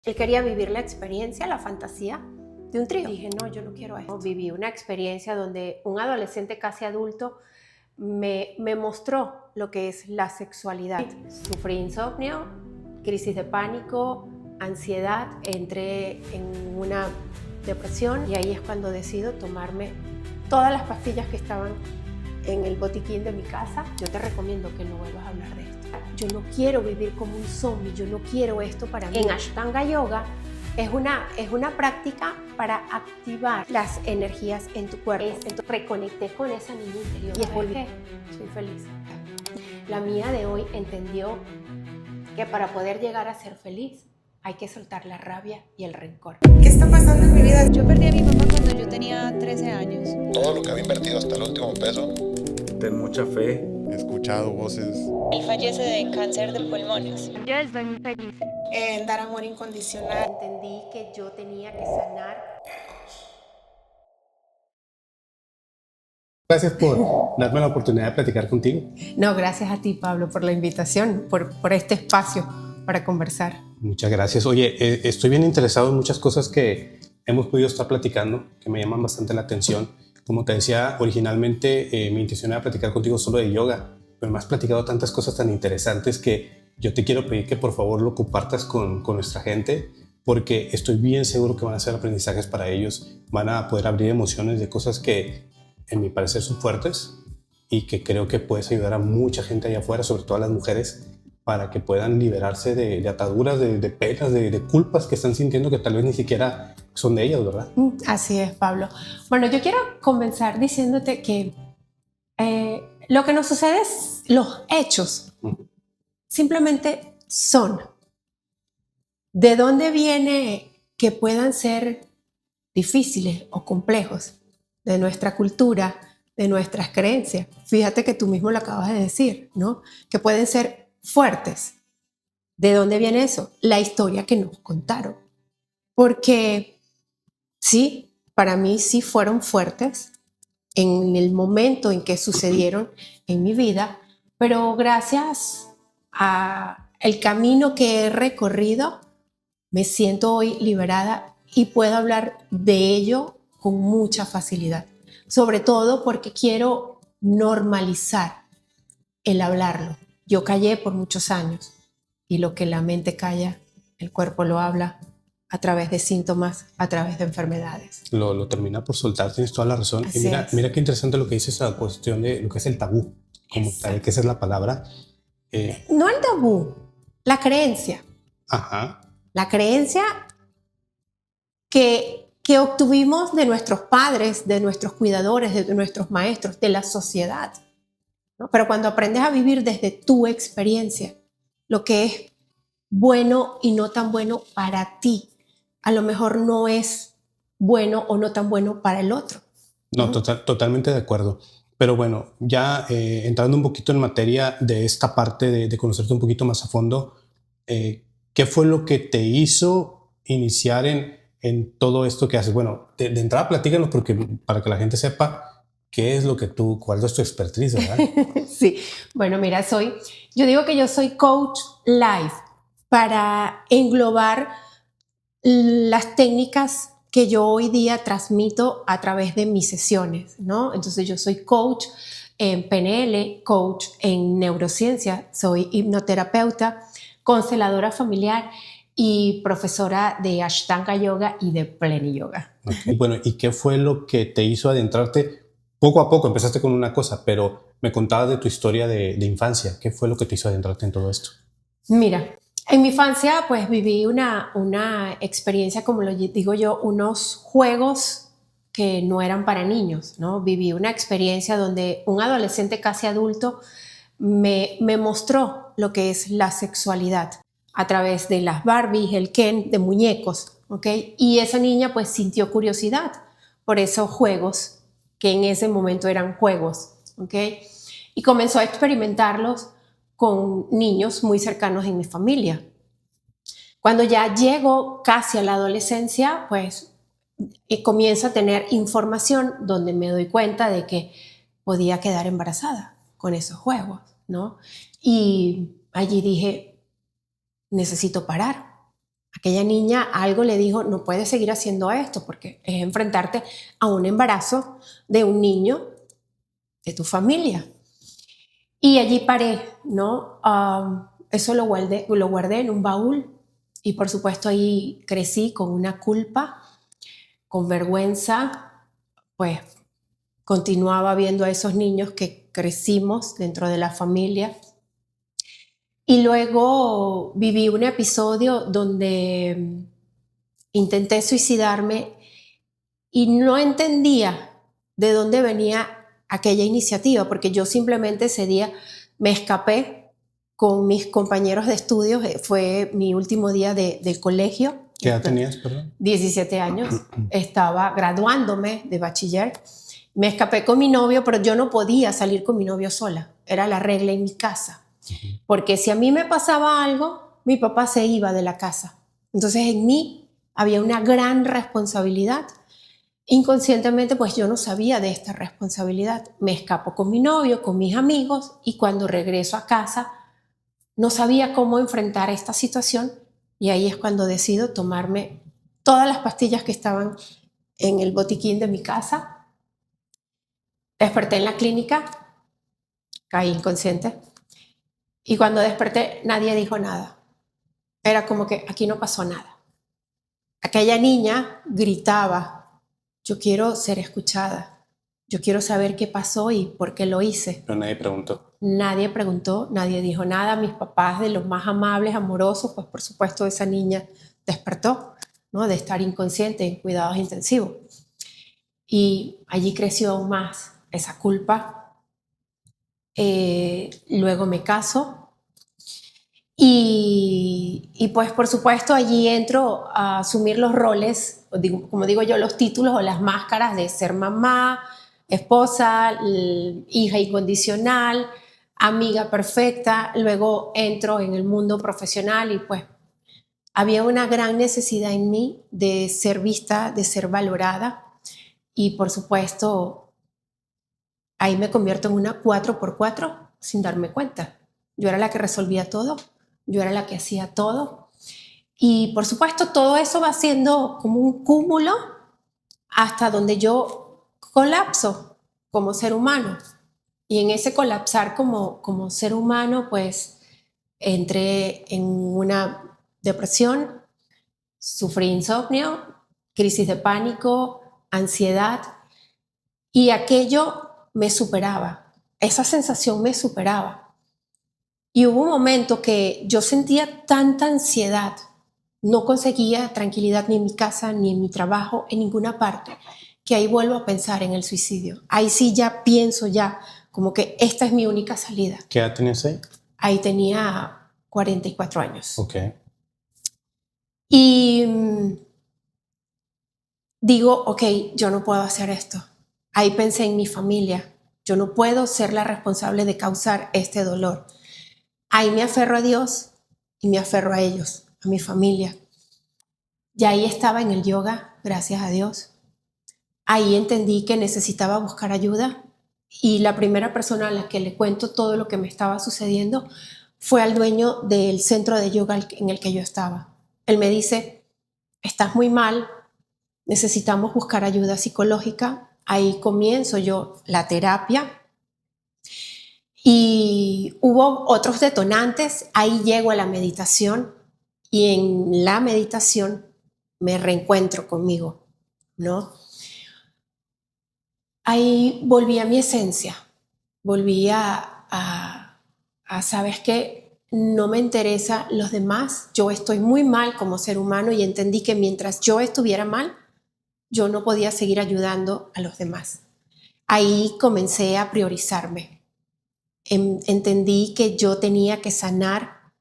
Él quería vivir la experiencia, la fantasía de un trío. Dije, no, yo no quiero esto. Viví una experiencia donde un adolescente casi adulto me mostró lo que es la sexualidad. Sufrí insomnio, crisis de pánico, ansiedad, entré en una depresión y ahí es cuando decido tomarme todas las pastillas que estaban en el botiquín de mi casa. Yo te recomiendo que no vuelvas a hablar de esto. Yo no quiero vivir como un zombie, yo no quiero esto para mí. En Ashtanga Yoga es una práctica para activar las energías en tu cuerpo. Entonces reconecté con esa niña interior y es volver. Soy feliz. La mía de hoy entendió que para poder llegar a ser feliz hay que soltar la rabia y el rencor. ¿Qué está pasando en mi vida? Yo perdí a mi mamá cuando yo tenía 13 años. Todo lo que había invertido hasta el último peso. Ten mucha fe. He escuchado voces. Él fallece de cáncer de pulmones. Yo estoy muy feliz. En dar amor incondicional. Entendí que yo tenía que sanar. Gracias por darme la oportunidad de platicar contigo. No, gracias a ti, Pablo, por la invitación, por este espacio para conversar. Muchas gracias. Oye, estoy bien interesado en muchas cosas que hemos podido estar platicando, que me llaman bastante la atención. Como te decía, originalmente mi intención era platicar contigo solo de yoga, pero me has platicado tantas cosas tan interesantes que yo te quiero pedir que por favor lo compartas con nuestra gente, porque estoy bien seguro que van a ser aprendizajes para ellos, van a poder abrir emociones de cosas que en mi parecer son fuertes y que creo que puedes ayudar a mucha gente allá afuera, sobre todo a las mujeres, para que puedan liberarse de ataduras, de penas, de culpas que están sintiendo que tal vez ni siquiera son de ellas, ¿verdad? Así es, Pablo. Bueno, yo quiero comenzar diciéndote que lo que nos sucede es los hechos. Simplemente son. ¿De dónde viene que puedan ser difíciles o complejos? De nuestra cultura, de nuestras creencias. Fíjate que tú mismo lo acabas de decir, ¿no? Que pueden ser fuertes. ¿De dónde viene eso? La historia que nos contaron. Porque sí, para mí sí fueron fuertes en el momento en que sucedieron en mi vida, pero gracias al camino que he recorrido, me siento hoy liberada y puedo hablar de ello con mucha facilidad, sobre todo porque quiero normalizar el hablarlo. Yo callé por muchos años y lo que la mente calla, el cuerpo lo habla a través de síntomas, a través de enfermedades. Lo termina por soltar, tienes toda la razón. Así Y mira, es. mira qué interesante lo que dices, la cuestión de lo que es el tabú, como tal, que esa es la palabra. No el tabú, la creencia. Ajá. La creencia que obtuvimos de nuestros padres, de nuestros cuidadores, de nuestros maestros, de la sociedad, ¿no? Pero cuando aprendes a vivir desde tu experiencia, lo que es bueno y no tan bueno para ti, a lo mejor no es bueno o no tan bueno para el otro. No, totalmente de acuerdo. Pero bueno, ya entrando un poquito en materia de esta parte de conocerte un poquito más a fondo, ¿qué fue lo que te hizo iniciar en todo esto que haces? Bueno, de entrada platícanos porque para que la gente sepa qué es lo que tú, cuál es tu expertise, ¿verdad? Sí, bueno, mira, yo digo que yo soy coach live para englobar las técnicas que yo hoy día transmito a través de mis sesiones, ¿no? Entonces yo soy coach en PNL, coach en neurociencia, soy hipnoterapeuta, consteladora familiar y profesora de Ashtanga Yoga y de Pleni Yoga. Okay. Bueno, ¿y qué fue lo que te hizo adentrarte? Poco a poco empezaste con una cosa, pero me contabas de tu historia de infancia. ¿Qué fue lo que te hizo adentrarte en todo esto? Mira, en mi infancia pues viví una experiencia, como lo digo yo, unos juegos que no eran para niños, ¿no? Viví una experiencia donde un adolescente casi adulto me mostró lo que es la sexualidad a través de las Barbies, el Ken, de muñecos, ¿ok? Y esa niña pues sintió curiosidad por esos juegos que en ese momento eran juegos, ¿ok? Y comenzó a experimentarlos con niños muy cercanos en mi familia. Cuando ya llego casi a la adolescencia, pues comienzo a tener información donde me doy cuenta de que podía quedar embarazada con esos juegos, ¿no? Y allí dije, necesito parar. Aquella niña algo le dijo, no puedes seguir haciendo esto porque es enfrentarte a un embarazo de un niño de tu familia. Y allí paré, ¿no? Eso lo guardé en un baúl y por supuesto ahí crecí con una culpa, con vergüenza, pues continuaba viendo a esos niños que crecimos dentro de la familia. Y luego viví un episodio donde intenté suicidarme y no entendía de dónde venía aquella iniciativa, porque yo simplemente ese día me escapé con mis compañeros de estudios, fue mi último día del colegio. ¿Qué edad tenías, perdón? 17 años, estaba graduándome de bachiller. Me escapé con mi novio, pero yo no podía salir con mi novio sola, era la regla en mi casa. Porque si a mí me pasaba algo, mi papá se iba de la casa. Entonces en mí había una gran responsabilidad. Inconscientemente, pues yo no sabía de esta responsabilidad. Me escapo con mi novio, con mis amigos, y cuando regreso a casa, no sabía cómo enfrentar esta situación, y ahí es cuando decido tomarme todas las pastillas que estaban en el botiquín de mi casa. Desperté en la clínica, caí inconsciente. Y cuando desperté, nadie dijo nada. Era como que aquí no pasó nada. Aquella niña gritaba, yo quiero ser escuchada, yo quiero saber qué pasó y por qué lo hice. Pero nadie preguntó. Nadie preguntó, nadie dijo nada. Mis papás, de los más amables, amorosos, pues por supuesto esa niña despertó, ¿no? De estar inconsciente en cuidados intensivos. Y allí creció aún más esa culpa. Luego me caso y pues por supuesto allí entro a asumir los roles, como digo yo, los títulos o las máscaras de ser mamá, esposa, hija incondicional, amiga perfecta. Luego entro en el mundo profesional y pues había una gran necesidad en mí de ser vista, de ser valorada, y por supuesto ahí me convierto en una 4x4 sin darme cuenta. Yo era la que resolvía todo, yo era la que hacía todo. Y por supuesto todo eso va siendo como un cúmulo hasta donde yo colapso como ser humano. Y en ese colapsar como ser humano, pues entré en una depresión, sufrí insomnio, crisis de pánico, ansiedad, y aquello me superaba, esa sensación me superaba. Y hubo un momento que yo sentía tanta ansiedad, no conseguía tranquilidad ni en mi casa, ni en mi trabajo, en ninguna parte, que ahí vuelvo a pensar en el suicidio. Ahí sí ya pienso ya como que esta es mi única salida. ¿Qué edad tenías ahí? Ahí tenía 44 años. Ok. Y digo, ok, yo no puedo hacer esto. Ahí pensé en mi familia. Yo no puedo ser la responsable de causar este dolor. Ahí me aferro a Dios y me aferro a ellos, a mi familia. Y ahí estaba en el yoga, gracias a Dios. Ahí entendí que necesitaba buscar ayuda, y la primera persona a la que le cuento todo lo que me estaba sucediendo fue al dueño del centro de yoga en el que yo estaba. Él me dice, estás muy mal, necesitamos buscar ayuda psicológica. Ahí comienzo yo la terapia y hubo otros detonantes. Ahí llego a la meditación y en la meditación me reencuentro conmigo, ¿no? Ahí volví a mi esencia, volví a ¿sabes qué? No me interesa los demás, yo estoy muy mal como ser humano, y entendí que mientras yo estuviera mal, yo no podía seguir ayudando a los demás. Ahí comencé a priorizarme. Entendí que yo tenía que sanar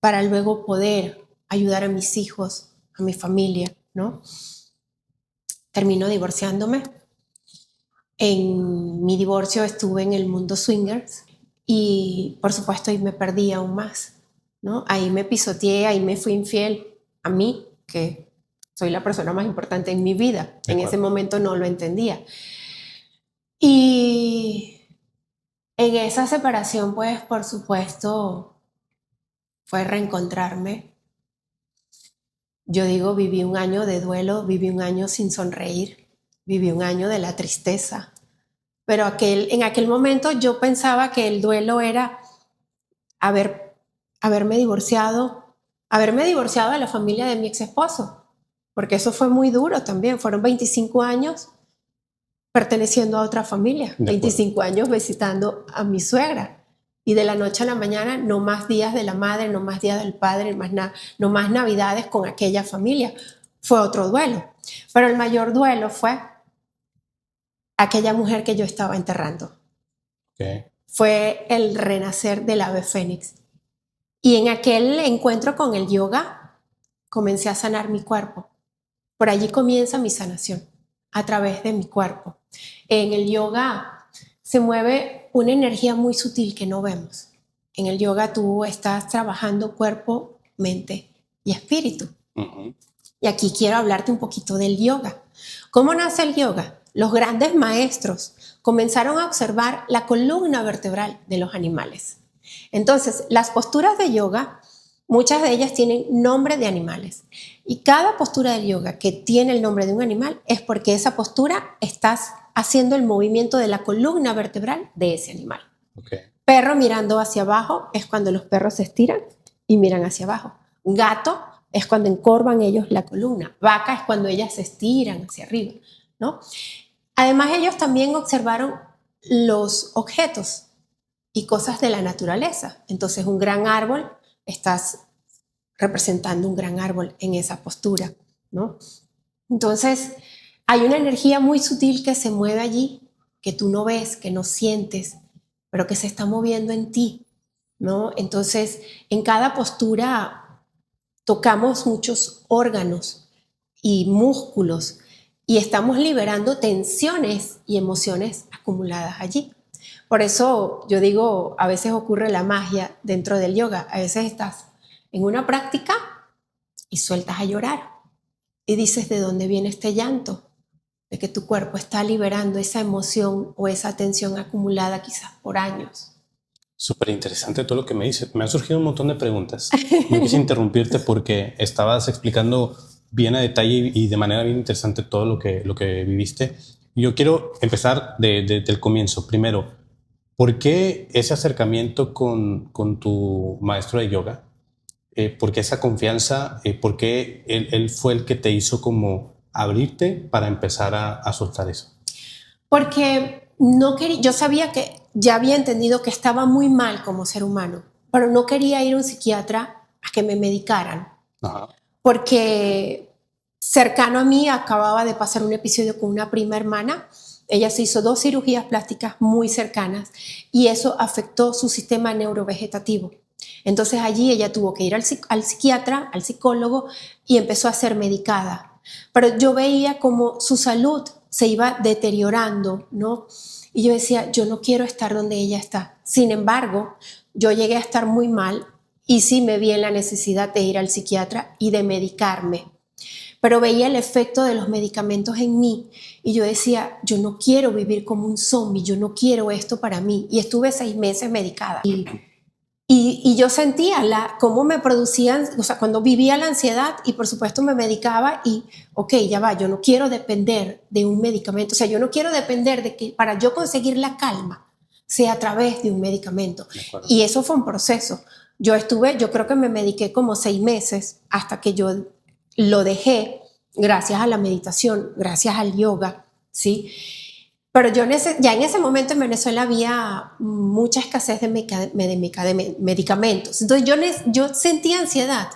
para luego poder ayudar a mis hijos, a mi familia, ¿no? Termino divorciándome. En mi divorcio estuve en el mundo swingers y por supuesto ahí me perdí aún más, ¿no? Ahí me pisoteé, ahí me fui infiel a mí, que soy la persona más importante en mi vida. En ese momento no lo entendía. Y en esa separación, pues, por supuesto, fue reencontrarme. Yo digo, viví un año de duelo, viví un año sin sonreír, viví un año de la tristeza. Pero en aquel momento yo pensaba que el duelo era haberme divorciado de la familia de mi ex esposo, porque eso fue muy duro también. Fueron 25 años perteneciendo a otra familia, 25 años visitando a mi suegra. Y de la noche a la mañana, no más días de la madre, no más días del padre, no más navidades con aquella familia. Fue otro duelo. Pero el mayor duelo fue aquella mujer que yo estaba enterrando. Okay. Fue el renacer del ave fénix. Y en aquel encuentro con el yoga, comencé a sanar mi cuerpo. Por allí comienza mi sanación, a través de mi cuerpo. En el yoga se mueve una energía muy sutil que no vemos. En el yoga tú estás trabajando cuerpo, mente y espíritu. Uh-huh. Y aquí quiero hablarte un poquito del yoga. ¿Cómo nace el yoga? Los grandes maestros comenzaron a observar la columna vertebral de los animales. Entonces, las posturas de yoga, muchas de ellas tienen nombre de animales. Y cada postura del yoga que tiene el nombre de un animal es porque esa postura estás haciendo el movimiento de la columna vertebral de ese animal. Okay. Perro mirando hacia abajo es cuando los perros se estiran y miran hacia abajo. Gato es cuando encorvan ellos la columna. Vaca es cuando ellas se estiran hacia arriba, ¿no? Además, ellos también observaron los objetos y cosas de la naturaleza. Entonces, un gran árbol, estás representando un gran árbol en esa postura, ¿no? Entonces, hay una energía muy sutil que se mueve allí, que tú no ves, que no sientes, pero que se está moviendo en ti, ¿no? Entonces, en cada postura tocamos muchos órganos y músculos y estamos liberando tensiones y emociones acumuladas allí. Por eso yo digo, a veces ocurre la magia dentro del yoga. A veces estás en una práctica y sueltas a llorar y dices, ¿de dónde viene este llanto? De que tu cuerpo está liberando esa emoción o esa tensión acumulada quizás por años. Súper interesante todo lo que me dices. Me han surgido un montón de preguntas. No quise interrumpirte porque estabas explicando bien a detalle y de manera bien interesante todo lo que viviste. Yo quiero empezar desde el comienzo. Primero, ¿por qué ese acercamiento con tu maestro de yoga? ¿Por qué esa confianza? ¿Por qué él fue el que te hizo como abrirte para empezar a soltar eso? Porque no quería, yo sabía que ya había entendido que estaba muy mal como ser humano, pero no quería ir a un psiquiatra a que me medicaran. Ajá. Porque cercano a mí acababa de pasar un episodio con una prima hermana. Ella se hizo 2 cirugías plásticas muy cercanas y eso afectó su sistema neurovegetativo. Entonces allí ella tuvo que ir al psiquiatra, al psicólogo y empezó a ser medicada. Pero yo veía como su salud se iba deteriorando, ¿no? Y yo decía, yo no quiero estar donde ella está. Sin embargo, yo llegué a estar muy mal y sí me vi en la necesidad de ir al psiquiatra y de medicarme. Pero veía el efecto de los medicamentos en mí y yo decía, yo no quiero vivir como un zombie, yo no quiero esto para mí. Y estuve 6 meses medicada. Y yo sentía cómo me producían, o sea, cuando vivía la ansiedad y por supuesto me medicaba y, ok, ya va, yo no quiero depender de un medicamento, o sea, yo no quiero depender de que para yo conseguir la calma sea a través de un medicamento. Y eso fue un proceso. Yo creo que me mediqué como 6 meses hasta que yo lo dejé gracias a la meditación, gracias al yoga, ¿sí? Pero ya en ese momento en Venezuela había mucha escasez de medicamentos. Entonces yo sentía ansiedad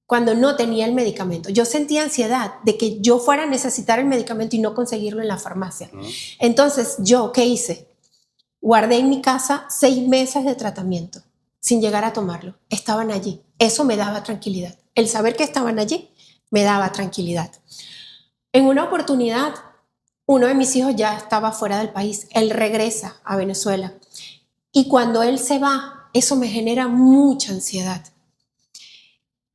cuando no tenía el medicamento. Yo sentía ansiedad de que yo fuera a necesitar el medicamento y no conseguirlo en la farmacia. Entonces, ¿qué hice? Guardé en mi casa 6 meses de tratamiento sin llegar a tomarlo. Estaban allí. Eso me daba tranquilidad. El saber que estaban allí me daba tranquilidad. En una oportunidad, uno de mis hijos ya estaba fuera del país. Él regresa a Venezuela. Y cuando él se va, eso me genera mucha ansiedad.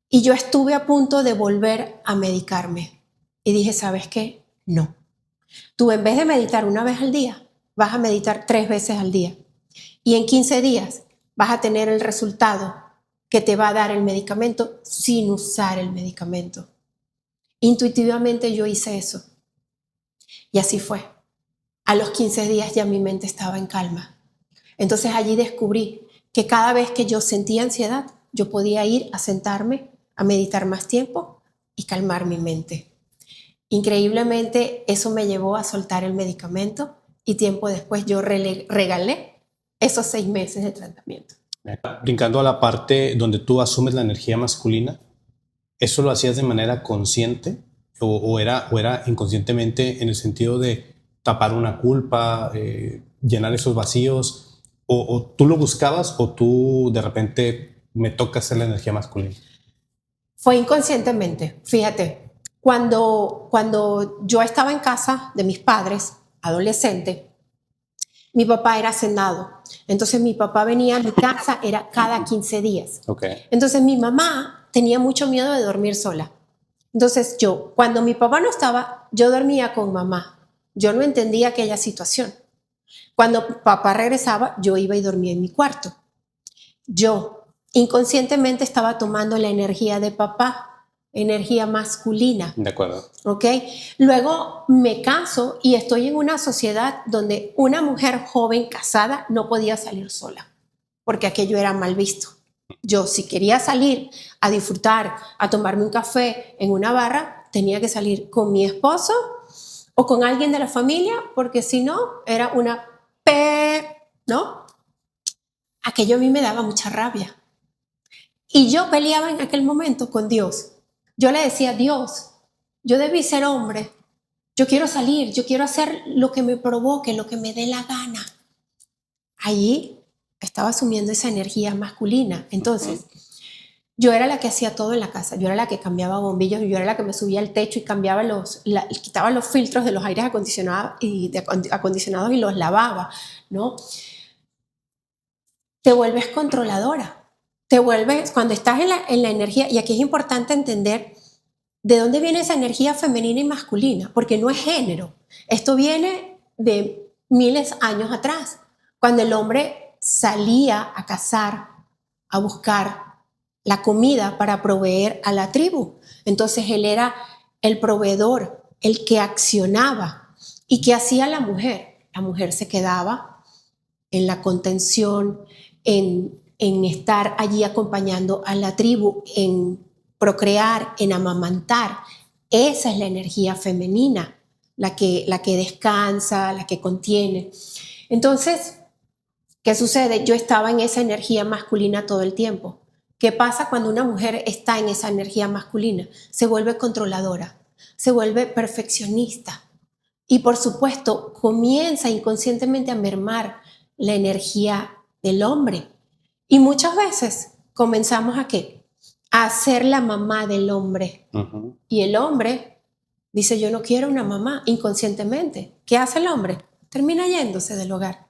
Y yo estuve a punto de volver a medicarme. Y dije, ¿sabes qué? No. Tú en vez de meditar 1 vez al día, vas a meditar 3 veces al día. Y en 15 días vas a tener el resultado que te va a dar el medicamento sin usar el medicamento. Intuitivamente yo hice eso. Y así fue. A los 15 días ya mi mente estaba en calma. Entonces allí descubrí que cada vez que yo sentía ansiedad, yo podía ir a sentarme, a meditar más tiempo y calmar mi mente. Increíblemente, eso me llevó a soltar el medicamento y tiempo después yo regalé esos 6 meses de tratamiento. Brincando a la parte donde tú asumes la energía masculina, ¿eso lo hacías de manera consciente o era inconscientemente en el sentido de tapar una culpa, llenar esos vacíos? ¿O tú lo buscabas o tú de repente me toca hacer la energía masculina? Fue inconscientemente. Fíjate, cuando yo estaba en casa de mis padres, adolescente, mi papá era hacendado. Entonces mi papá venía a mi casa, era cada 15 días. Okay. Entonces mi mamá tenía mucho miedo de dormir sola. Entonces cuando mi papá no estaba, yo dormía con mamá. Yo no entendía aquella situación. Cuando papá regresaba, yo iba y dormía en mi cuarto. Yo inconscientemente estaba tomando la energía de papá, energía masculina. De acuerdo. ¿Ok? Luego me caso y estoy en una sociedad donde una mujer joven casada no podía salir sola, porque aquello era mal visto. Yo, si quería salir a disfrutar, a tomarme un café en una barra, tenía que salir con mi esposo o con alguien de la familia, porque si no, era una ¿no? Aquello a mí me daba mucha rabia. Y yo peleaba en aquel momento con Dios. Yo le decía, Dios, yo debí ser hombre. Yo quiero salir, yo quiero hacer lo que me provoque, lo que me dé la gana. Allí estaba asumiendo esa energía masculina. Entonces, yo era la que hacía todo en la casa. Yo era la que cambiaba bombillos, yo era la que me subía al techo y cambiaba quitaba los filtros de los aires acondicionados y los lavaba, ¿no? Te vuelves controladora. Te vuelves, cuando estás en la energía, y aquí es importante entender de dónde viene esa energía femenina y masculina, porque no es género. Esto viene de miles de años atrás, cuando el hombre salía a cazar, a buscar la comida para proveer a la tribu. Entonces él era el proveedor, el que accionaba. ¿Y qué hacía la mujer? La mujer se quedaba en la contención, en estar allí acompañando a la tribu, en procrear, en amamantar. Esa es la energía femenina, la que descansa, la que contiene. Entonces, ¿qué sucede? Yo estaba en esa energía masculina todo el tiempo. ¿Qué pasa cuando una mujer está en esa energía masculina? Se vuelve controladora, se vuelve perfeccionista y, por supuesto, comienza inconscientemente a mermar la energía del hombre. Y muchas veces comenzamos ¿a qué? A ser la mamá del hombre. Uh-huh. Y el hombre dice, yo no quiero una mamá, inconscientemente. ¿Qué hace el hombre? Termina yéndose del hogar.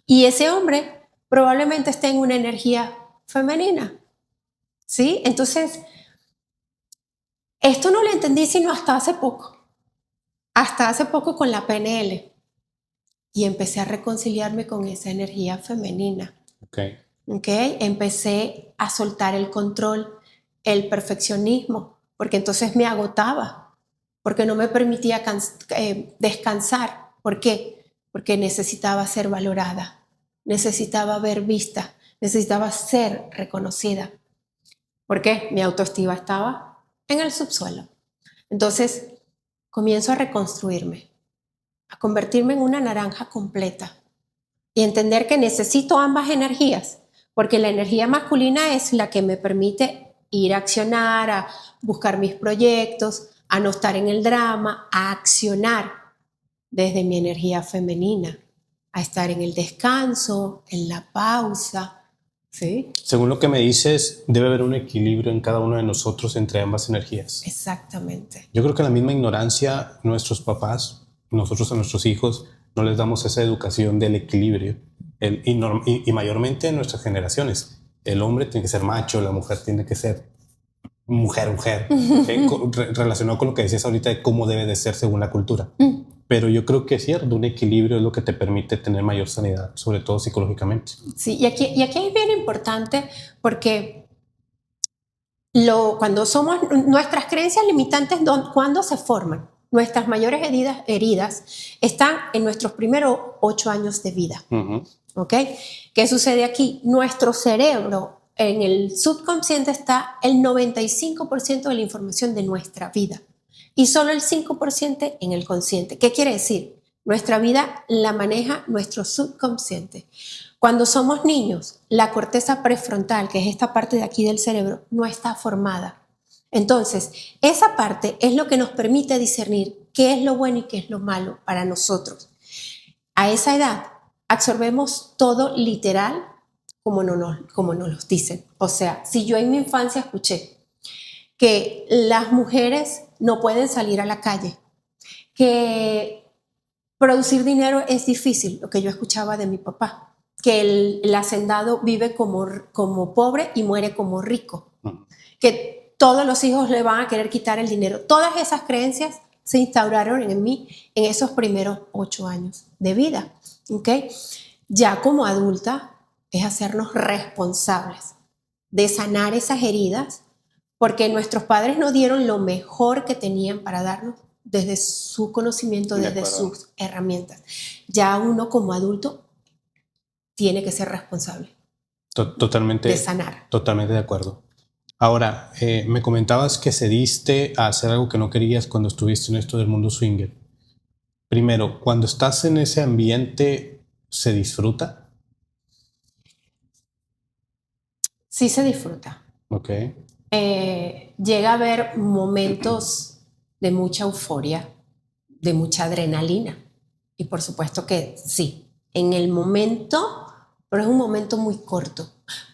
Y ese hombre probablemente esté en una energía femenina. ¿Sí? Entonces, esto no lo entendí sino hasta hace poco. Hasta hace poco con la PNL. Y empecé a reconciliarme con esa energía femenina. Okay. Okay. Empecé a soltar el control, el perfeccionismo, porque entonces me agotaba, porque no me permitía descansar. ¿Por qué? Porque necesitaba ser valorada, necesitaba ver vista, necesitaba ser reconocida. ¿Por qué? Mi autoestima estaba en el subsuelo. Entonces comienzo a reconstruirme, a convertirme en una naranja completa y entender que necesito ambas energías. Porque la energía masculina es la que me permite ir a accionar, a buscar mis proyectos, a no estar en el drama, a accionar desde mi energía femenina, a estar en el descanso, en la pausa. ¿Sí? Según lo que me dices, debe haber un equilibrio en cada uno de nosotros entre ambas energías. Exactamente. Yo creo que la misma ignorancia, nuestros papás, nosotros a nuestros hijos, no les damos esa educación del equilibrio. Y mayormente en nuestras generaciones. El hombre tiene que ser macho, la mujer tiene que ser mujer. Relacionado con lo que decías ahorita de cómo debe de ser según la cultura. Pero yo creo que es cierto, un equilibrio es lo que te permite tener mayor sanidad, sobre todo psicológicamente. Sí, y aquí es bien importante porque cuando somos nuestras creencias limitantes, cuando se forman, nuestras mayores heridas están en nuestros primeros 8 años de vida. ¿Ok? ¿Qué sucede aquí? Nuestro cerebro, en el subconsciente está el 95% de la información de nuestra vida y solo el 5% en el consciente. ¿Qué quiere decir? Nuestra vida la maneja nuestro subconsciente. Cuando somos niños, la corteza prefrontal, que es esta parte de aquí del cerebro, no está formada. Entonces, esa parte es lo que nos permite discernir qué es lo bueno y qué es lo malo para nosotros. A esa edad, absorbemos todo literal como nos lo dicen. O sea, si yo en mi infancia escuché que las mujeres no pueden salir a la calle, que producir dinero es difícil, lo que yo escuchaba de mi papá, que el hacendado vive como pobre y muere como rico, que todos los hijos le van a querer quitar el dinero. Todas esas creencias se instauraron en mí en esos primeros 8 años de vida. ¿Okay? Ya como adulta es hacernos responsables de sanar esas heridas, porque nuestros padres nos dieron lo mejor que tenían para darnos desde su conocimiento, desde sus herramientas. Ya uno como adulto tiene que ser responsable Totalmente, de sanar. Totalmente de acuerdo. Ahora, me comentabas que cediste a hacer algo que no querías cuando estuviste en esto del mundo swinger. Primero, cuando estás en ese ambiente, ¿se disfruta? Sí se disfruta. Ok. Llega a haber momentos de mucha euforia, de mucha adrenalina. Y por supuesto que sí, en el momento, pero es un momento muy corto.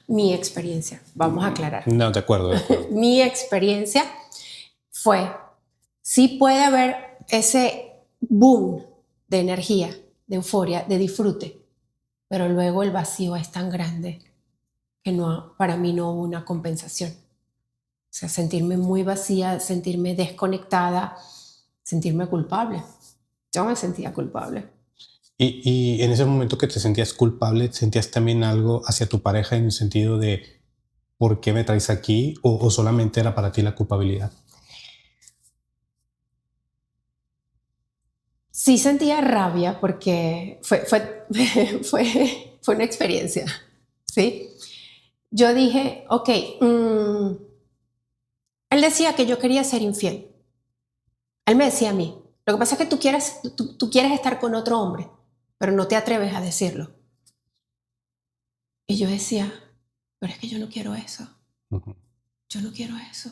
Mi experiencia, vamos a aclarar. No, de acuerdo. Mi experiencia fue, sí puede haber ese boom de energía, de euforia, de disfrute, pero luego el vacío es tan grande que para mí no hubo una compensación. O sea, sentirme muy vacía, sentirme desconectada, sentirme culpable. Yo me sentía culpable. Y en ese momento que te sentías culpable, ¿sentías también algo hacia tu pareja en el sentido de ¿por qué me traes aquí? ¿O solamente era para ti la culpabilidad? Sí sentía rabia porque fue una experiencia, ¿sí? Yo dije, ok, él decía que yo quería ser infiel. Él me decía a mí, lo que pasa es que tú quieres estar con otro hombre, pero no te atreves a decirlo. Y yo decía, pero es que yo no quiero eso. Yo no quiero eso.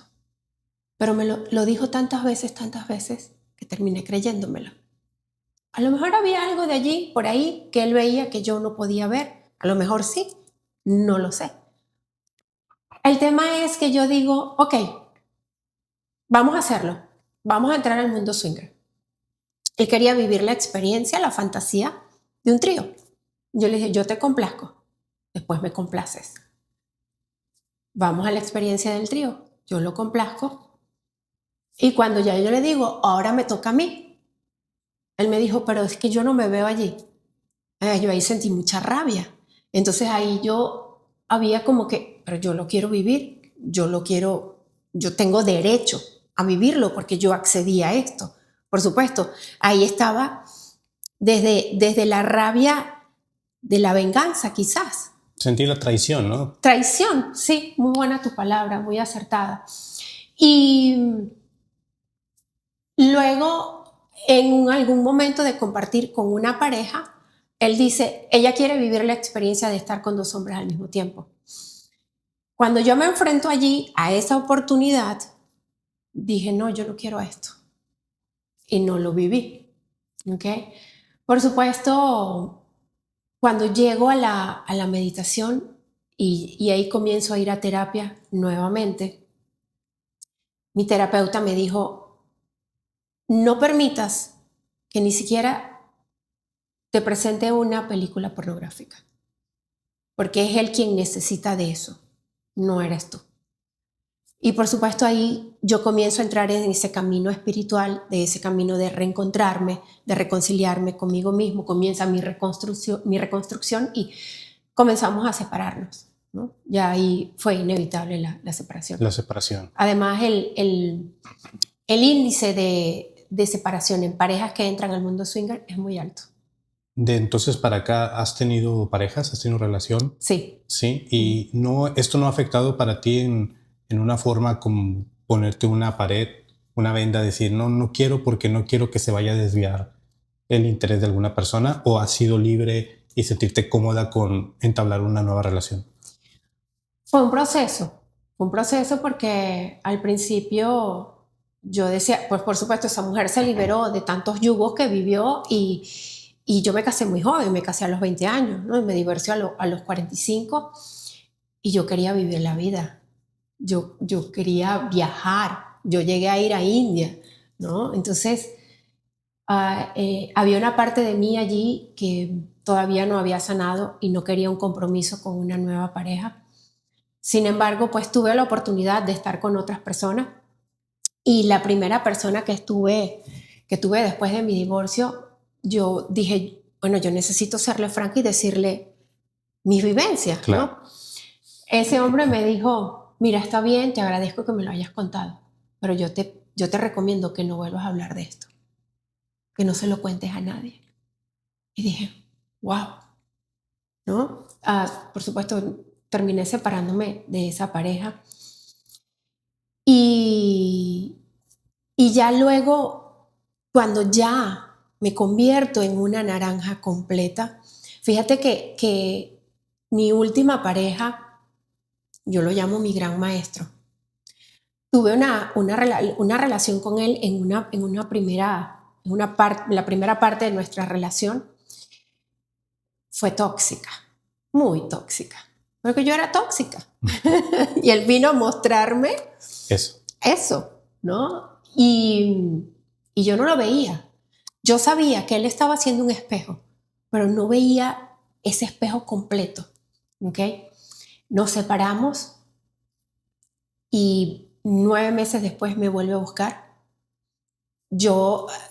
Pero me lo dijo tantas veces, que terminé creyéndomelo. A lo mejor había algo de allí, por ahí, que él veía que yo no podía ver. A lo mejor sí, no lo sé. El tema es que yo digo, ok, vamos a hacerlo. Vamos a entrar al mundo swinger. Él quería vivir la experiencia, la fantasía de un trío. Yo le dije, yo te complazco, después me complaces. Vamos a la experiencia del trío. Yo lo complazco. Y cuando ya yo le digo, ahora me toca a mí, él me dijo, pero es que yo no me veo allí. Yo ahí sentí mucha rabia. Entonces ahí yo había como que, pero yo lo quiero vivir, yo tengo derecho a vivirlo porque yo accedí a esto. Por supuesto, ahí estaba desde la rabia de la venganza, quizás. Sentí la traición, ¿no? Traición, sí, muy buena tu palabra, muy acertada. Y luego, en algún momento de compartir con una pareja, él dice, ella quiere vivir la experiencia de estar con 2 hombres al mismo tiempo. Cuando yo me enfrento allí a esa oportunidad, dije, no, yo no quiero esto. Y no lo viví. ¿Okay? Por supuesto, cuando llego a la meditación y ahí comienzo a ir a terapia nuevamente, mi terapeuta me dijo, no permitas que ni siquiera te presente una película pornográfica, porque es él quien necesita de eso, no eres tú. Y por supuesto ahí yo comienzo a entrar en ese camino espiritual, de ese camino de reencontrarme, de reconciliarme conmigo mismo. Comienza mi reconstrucción y comenzamos a separarnos. ¿no? Ya ahí fue inevitable la separación. La separación. Además, el índice de separación en parejas que entran al mundo swinger es muy alto. De entonces para acá, ¿has tenido parejas? ¿Has tenido relación? Sí. Sí. Y no, esto no ha afectado para ti en una forma como ponerte una pared, una venda, decir, no quiero porque no quiero que se vaya a desviar el interés de alguna persona, o has sido libre y sentirte cómoda con entablar una nueva relación? Fue un proceso porque al principio yo decía, pues por supuesto esa mujer se liberó de tantos yugos que vivió y yo me casé muy joven, me casé a los 20 años, ¿no? Y me divorció a los 45 y yo quería vivir la vida, yo quería viajar, yo llegué a ir a India, ¿no? Entonces había una parte de mí allí que todavía no había sanado y no quería un compromiso con una nueva pareja. Sin embargo, pues tuve la oportunidad de estar con otras personas y la primera persona que tuve después de mi divorcio, yo dije, bueno, yo necesito serle franca y decirle mis vivencias, Claro. ¿no? Ese hombre me dijo, mira, está bien, te agradezco que me lo hayas contado, pero yo te recomiendo que no vuelvas a hablar de esto, que no se lo cuentes a nadie. Y dije, wow, ¿no? Por supuesto, terminé separándome de esa pareja y ya luego, cuando ya me convierto en una naranja completa, fíjate que mi última pareja, yo lo llamo mi gran maestro, tuve una relación con él la primera parte de nuestra relación fue tóxica, muy tóxica, porque yo era tóxica. Y él vino a mostrarme eso, ¿no? Y yo no lo veía. Yo sabía que él estaba haciendo un espejo, pero no veía ese espejo completo, ¿ok? Nos separamos y 9 meses después me vuelve a buscar.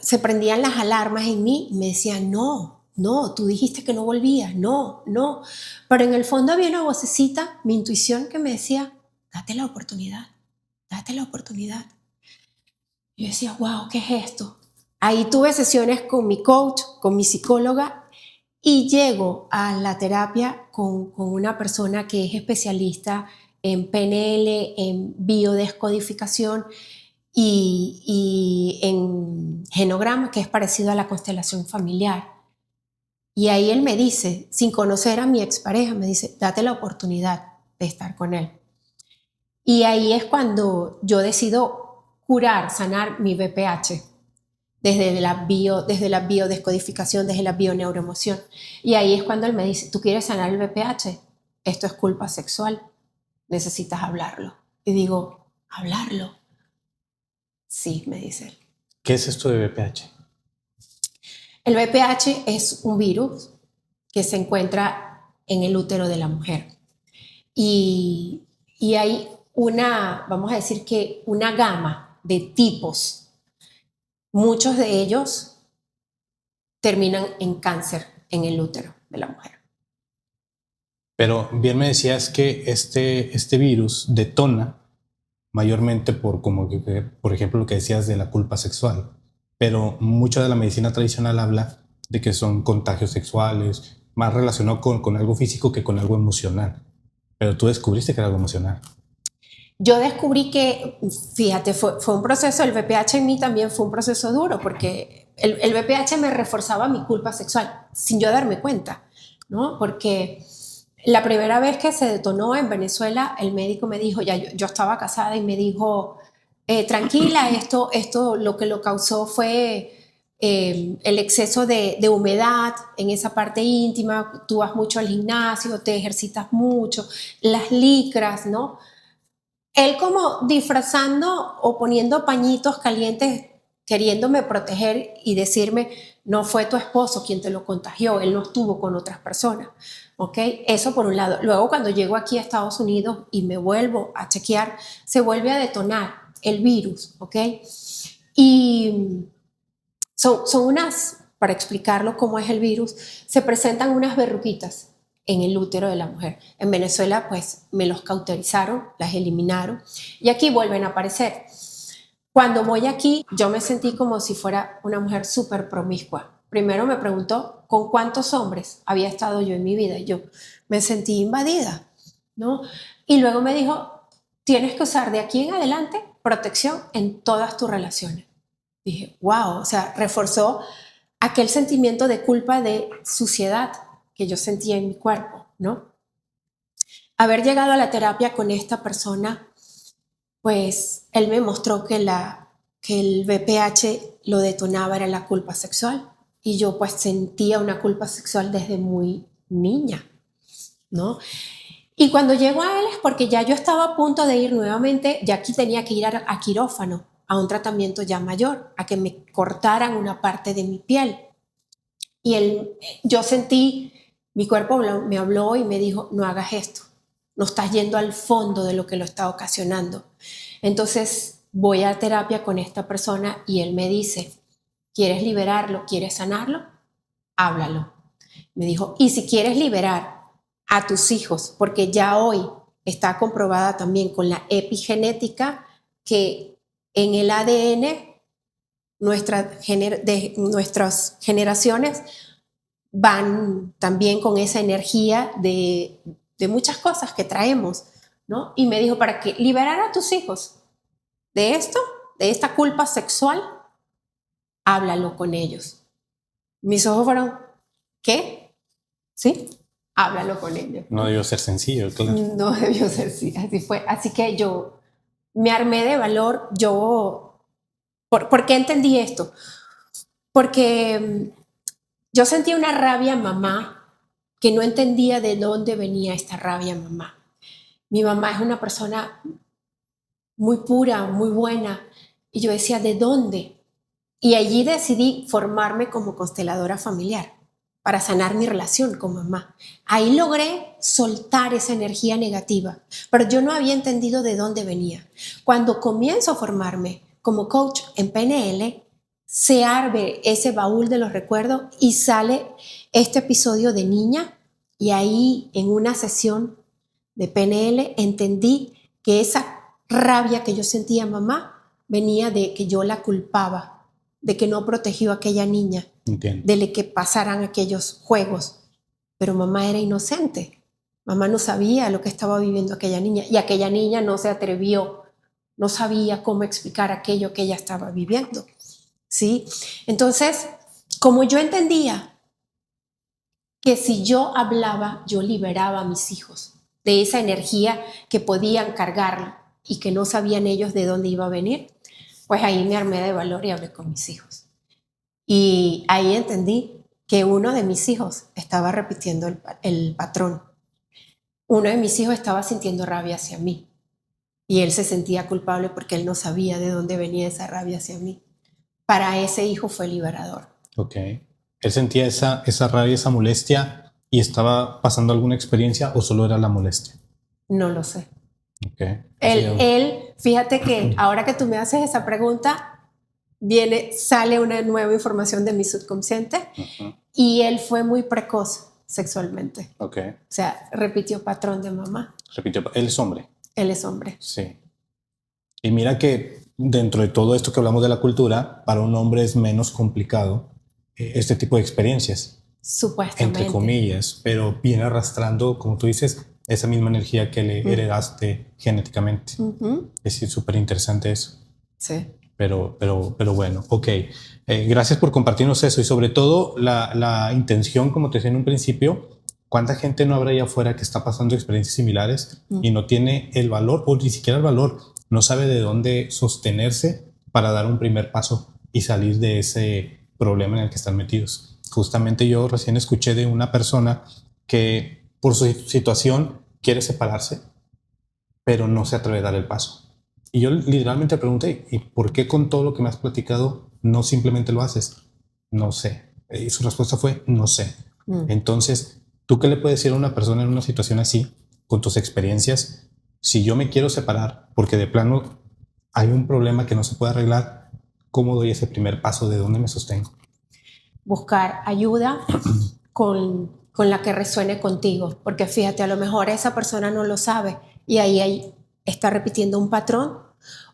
Se prendían las alarmas en mí y me decían, no, tú dijiste que no volvías, no. Pero en el fondo había una vocecita, mi intuición, que me decía, date la oportunidad. Yo decía, wow, ¿qué es esto? Ahí tuve sesiones con mi coach, con mi psicóloga, y llego a la terapia con una persona que es especialista en PNL, en biodescodificación y en genograma, que es parecido a la constelación familiar. Y ahí él me dice, sin conocer a mi expareja, me dice, date la oportunidad de estar con él. Y ahí es cuando yo decido sanar mi BPH, desde la biodescodificación, desde la bioneuroemoción. Y ahí es cuando él me dice, ¿tú quieres sanar el BPH? Esto es culpa sexual, necesitas hablarlo. Y digo, ¿hablarlo? Sí, me dice él. ¿Qué es esto de BPH? El BPH es un virus que se encuentra en el útero de la mujer. Y hay vamos a decir que una gama de tipos. Muchos de ellos terminan en cáncer en el útero de la mujer. Pero bien me decías que este virus detona mayormente por ejemplo, lo que decías de la culpa sexual. Pero mucho de la medicina tradicional habla de que son contagios sexuales, más relacionado con algo físico que con algo emocional. Pero tú descubriste que era algo emocional. Yo descubrí que, fíjate, fue un proceso, el VPH en mí también fue un proceso duro, porque el VPH me reforzaba mi culpa sexual, sin yo darme cuenta, ¿no? Porque la primera vez que se detonó en Venezuela, el médico me dijo, yo estaba casada y me dijo, tranquila, esto lo que lo causó fue el exceso de humedad en esa parte íntima, tú vas mucho al gimnasio, te ejercitas mucho, las licras, ¿no? Él como disfrazando o poniendo pañitos calientes, queriéndome proteger y decirme, no fue tu esposo quien te lo contagió, él no estuvo con otras personas, ¿ok? Eso por un lado. Luego cuando llego aquí a Estados Unidos y me vuelvo a chequear, se vuelve a detonar el virus, ¿ok? Y son para explicarlo cómo es el virus, se presentan unas verruguitas en el útero de la mujer. En Venezuela, pues, me los cauterizaron, las eliminaron, y aquí vuelven a aparecer. Cuando voy aquí, yo me sentí como si fuera una mujer súper promiscua. Primero me preguntó con cuántos hombres había estado yo en mi vida. Yo me sentí invadida, ¿no? Y luego me dijo, tienes que usar de aquí en adelante protección en todas tus relaciones. Dije, wow, o sea, reforzó aquel sentimiento de culpa, de suciedad que yo sentía en mi cuerpo, ¿no? Haber llegado a la terapia con esta persona, pues él me mostró que el VPH lo detonaba era la culpa sexual, y yo pues sentía una culpa sexual desde muy niña, ¿no? Y cuando llego a él es porque ya yo estaba a punto de ir nuevamente, ya aquí tenía que ir a quirófano, a un tratamiento ya mayor, a que me cortaran una parte de mi piel. Y yo sentí, mi cuerpo me habló y me dijo, no hagas esto, no estás yendo al fondo de lo que lo está ocasionando. Entonces voy a terapia con esta persona y él me dice, ¿quieres liberarlo? ¿Quieres sanarlo? Háblalo. Me dijo, y si quieres liberar a tus hijos, porque ya hoy está comprobada también con la epigenética que en el ADN nuestras generaciones van también con esa energía de muchas cosas que traemos, ¿no? Y me dijo, para que liberar a tus hijos de esto, de esta culpa sexual, háblalo con ellos. Mis ojos fueron, ¿qué? ¿Sí? Háblalo con ellos. No debió ser sencillo, claro. No debió ser así fue. Así que yo me armé de valor. ¿Por qué entendí esto? Porque yo sentía una rabia mamá que no entendía de dónde venía esta rabia mamá. Mi mamá es una persona muy pura, muy buena, y yo decía, ¿de dónde? Y allí decidí formarme como consteladora familiar para sanar mi relación con mamá. Ahí logré soltar esa energía negativa, pero yo no había entendido de dónde venía. Cuando comienzo a formarme como coach en PNL, se abre ese baúl de los recuerdos y sale este episodio de niña, y ahí en una sesión de PNL entendí que esa rabia que yo sentía mamá venía de que yo la culpaba, de que no protegió a aquella niña. Entiendo. De que pasaran aquellos juegos, pero mamá era inocente, mamá no sabía lo que estaba viviendo aquella niña, y aquella niña no se atrevió, no sabía cómo explicar aquello que ella estaba viviendo, ¿sí? Entonces, como yo entendía que si yo hablaba, yo liberaba a mis hijos de esa energía que podían cargar y que no sabían ellos de dónde iba a venir, pues ahí me armé de valor y hablé con mis hijos. Y ahí entendí que uno de mis hijos estaba repitiendo el patrón. Uno de mis hijos estaba sintiendo rabia hacia mí, y él se sentía culpable porque él no sabía de dónde venía esa rabia hacia mí. Para ese hijo fue liberador. Ok. ¿Él sentía esa rabia, esa molestia, y estaba pasando alguna experiencia, o solo era la molestia? No lo sé. Okay. Él, fíjate que ahora que tú me haces esa pregunta, sale una nueva información de mi subconsciente, y él fue muy precoz sexualmente. Okay. O sea, repitió patrón de mamá. Él es hombre. Él es hombre. Sí. Y mira que dentro de todo esto que hablamos de la cultura, para un hombre es menos complicado este tipo de experiencias. Supuestamente. Entre comillas, pero viene arrastrando, como tú dices, esa misma energía que le heredaste genéticamente. Es súper interesante eso. Sí. Pero bueno, ok. Gracias por compartirnos eso, y sobre todo la intención, como te decía en un principio. ¿Cuánta gente no habrá allá afuera que está pasando experiencias similares y no tiene el valor, o ni siquiera el valor, no sabe de dónde sostenerse para dar un primer paso y salir de ese problema en el que están metidos? Justamente yo recién escuché de una persona que por su situación quiere separarse, pero no se atreve a dar el paso. Y yo literalmente pregunté, ¿y por qué con todo lo que me has platicado no simplemente lo haces? No sé. Y su respuesta fue, no sé. Entonces, ¿tú qué le puedes decir a una persona en una situación así, con tus experiencias? Si yo me quiero separar porque de plano hay un problema que no se puede arreglar, ¿cómo doy ese primer paso? ¿De dónde me sostengo? Buscar ayuda con con la que resuene contigo, porque fíjate, a lo mejor esa persona no lo sabe y ahí está repitiendo un patrón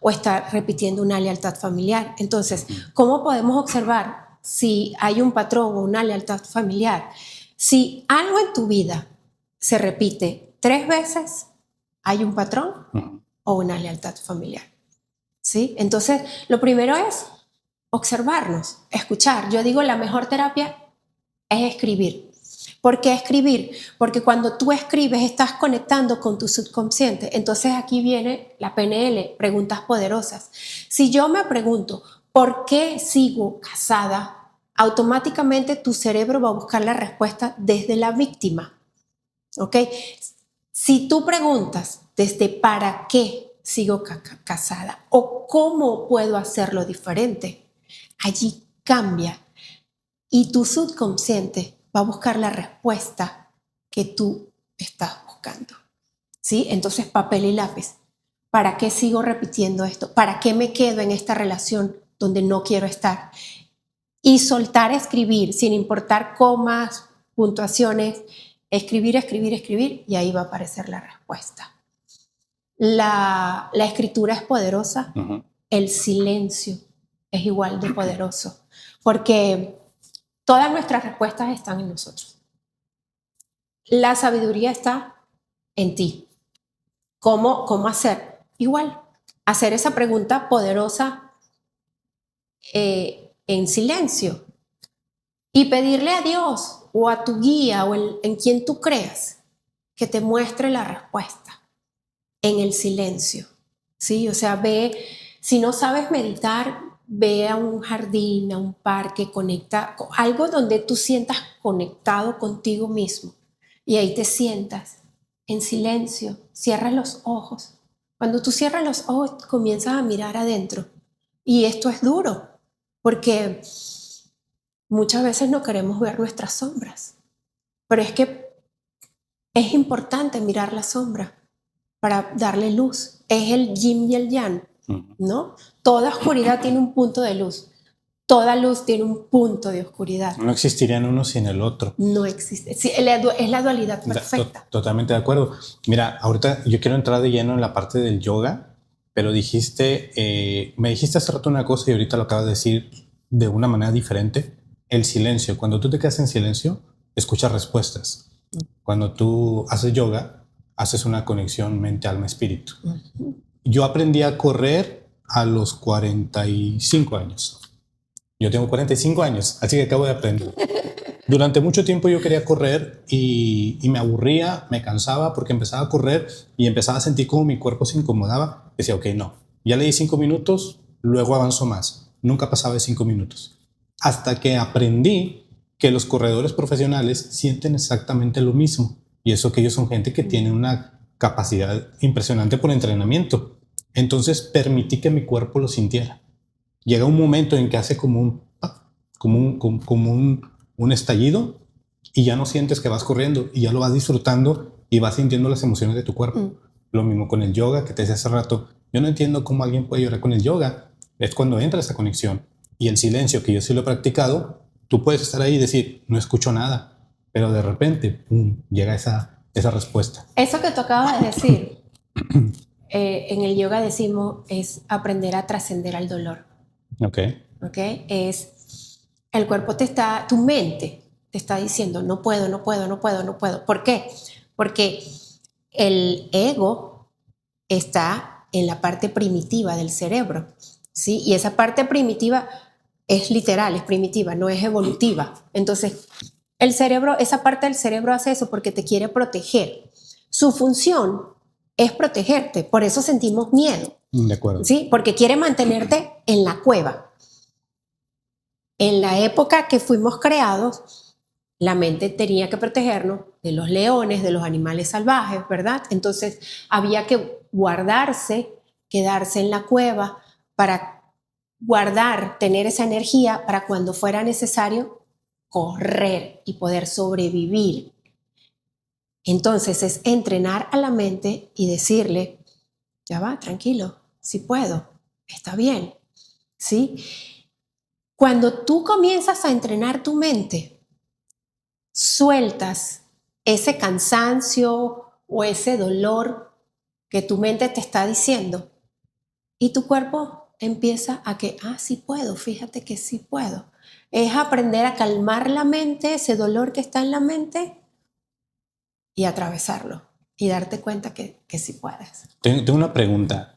o está repitiendo una lealtad familiar. Entonces, ¿cómo podemos observar si hay un patrón o una lealtad familiar? Si algo en tu vida se repite 3 veces, hay un patrón o una lealtad familiar. ¿Sí? Entonces, lo primero es observarnos, escuchar. Yo digo, la mejor terapia es escribir. ¿Por qué escribir? Porque cuando tú escribes estás conectando con tu subconsciente. Entonces aquí viene la PNL, preguntas poderosas. Si yo me pregunto, ¿por qué sigo casada? Automáticamente tu cerebro va a buscar la respuesta desde la víctima. ¿Ok? Si tú preguntas desde ¿para qué sigo casada? O ¿cómo puedo hacerlo diferente? Allí cambia. Y tu subconsciente va a buscar la respuesta que tú estás buscando. ¿Sí? Entonces, papel y lápiz. ¿Para qué sigo repitiendo esto? ¿Para qué me quedo en esta relación donde no quiero estar? Y soltar escribir, sin importar comas, puntuaciones, escribir, escribir, escribir, y ahí va a aparecer la respuesta. La escritura es poderosa, el silencio es igual de poderoso, porque todas nuestras respuestas están en nosotros. La sabiduría está en ti. ¿Cómo hacer? Igual, hacer esa pregunta poderosa en silencio y pedirle a Dios o a tu guía o en quien tú creas que te muestre la respuesta en el silencio. ¿Sí? O sea, si no sabes meditar, ve a un jardín, a un parque, conecta, algo donde tú sientas conectado contigo mismo. Y ahí te sientas en silencio, cierras los ojos. Cuando tú cierras los ojos, comienzas a mirar adentro. Y esto es duro, porque muchas veces no queremos ver nuestras sombras. Pero es que es importante mirar la sombra para darle luz. Es el yin y el yang, ¿no? Toda oscuridad tiene un punto de luz. Toda luz tiene un punto de oscuridad. No existirían uno sin el otro. No existe. Sí, es la dualidad perfecta. Totalmente de acuerdo. Mira, ahorita yo quiero entrar de lleno en la parte del yoga, pero me dijiste hace rato una cosa y ahorita lo acabas de decir de una manera diferente. El silencio. Cuando tú te quedas en silencio, escuchas respuestas. Cuando tú haces yoga, haces una conexión mente, alma, espíritu. Yo aprendí a correr a los 45 años. Yo tengo 45 años, así que acabo de aprender. Durante mucho tiempo yo quería correr y me aburría, me cansaba porque empezaba a correr y empezaba a sentir como mi cuerpo se incomodaba. Decía, ok, no, ya le di 5 minutos, luego avanzo más. Nunca pasaba de 5 minutos. Hasta que aprendí que los corredores profesionales sienten exactamente lo mismo. Y eso que ellos son gente que tiene una capacidad impresionante por entrenamiento. Entonces permití que mi cuerpo lo sintiera. Llega un momento en que hace como un estallido y ya no sientes que vas corriendo y ya lo vas disfrutando y vas sintiendo las emociones de tu cuerpo. Lo mismo con el yoga que te decía hace rato. Yo no entiendo cómo alguien puede llorar con el yoga. Es cuando entra esa conexión y el silencio, que yo sí lo he practicado. Tú puedes estar ahí y decir, no escucho nada, pero de repente, ¡pum!, llega esa respuesta. Eso que tú acabas de decir, en el yoga decimos, es aprender a trascender al dolor. Ok. Es el cuerpo tu mente te está diciendo, no puedo. ¿Por qué? Porque el ego está en la parte primitiva del cerebro, ¿sí? Y esa parte primitiva es literal, es primitiva, no es evolutiva. Entonces, esa parte del cerebro hace eso porque te quiere proteger. Su función es protegerte, por eso sentimos miedo. De acuerdo. ¿Sí? Porque quiere mantenerte en la cueva. En la época que fuimos creados, la mente tenía que protegernos de los leones, de los animales salvajes, ¿verdad? Entonces había que quedarse en la cueva para tener esa energía para cuando fuera necesario correr y poder sobrevivir. Entonces es entrenar a la mente y decirle, ya va, tranquilo, sí puedo, está bien, ¿sí? Cuando tú comienzas a entrenar tu mente, sueltas ese cansancio o ese dolor que tu mente te está diciendo y tu cuerpo empieza a que, sí puedo, fíjate que sí puedo. Es aprender a calmar la mente, ese dolor que está en la mente y atravesarlo y darte cuenta que sí puedes. Tengo una pregunta.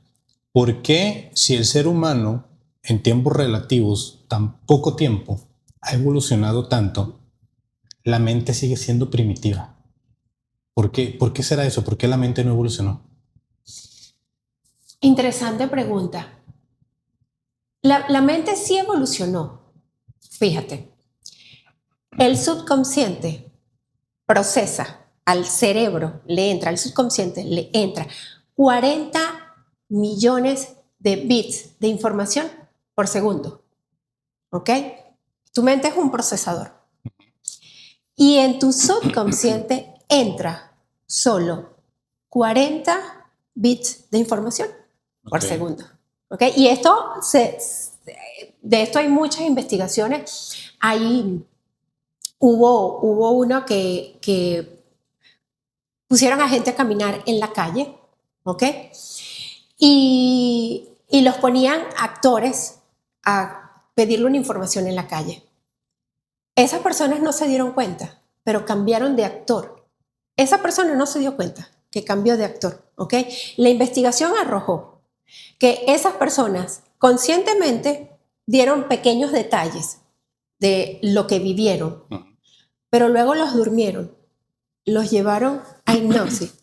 ¿Por qué si el ser humano en tiempos relativos, tan poco tiempo, ha evolucionado tanto, la mente sigue siendo primitiva? ¿Por qué será eso? ¿Por qué la mente no evolucionó? Interesante pregunta. La mente sí evolucionó. Fíjate, el subconsciente procesa al cerebro, al subconsciente le entra 40 millones de bits de información por segundo. ¿Ok? Tu mente es un procesador. Y en tu subconsciente entra solo 40 bits de información por segundo. ¿Ok? Y de esto hay muchas investigaciones. Hubo uno que pusieron a gente a caminar en la calle, ¿ok? Y los ponían actores a pedirle una información en la calle. Esas personas no se dieron cuenta, pero cambiaron de actor. Esa persona no se dio cuenta que cambió de actor, ¿ok? La investigación arrojó que esas personas conscientemente dieron pequeños detalles de lo que vivieron, pero luego los durmieron, los llevaron a hipnosis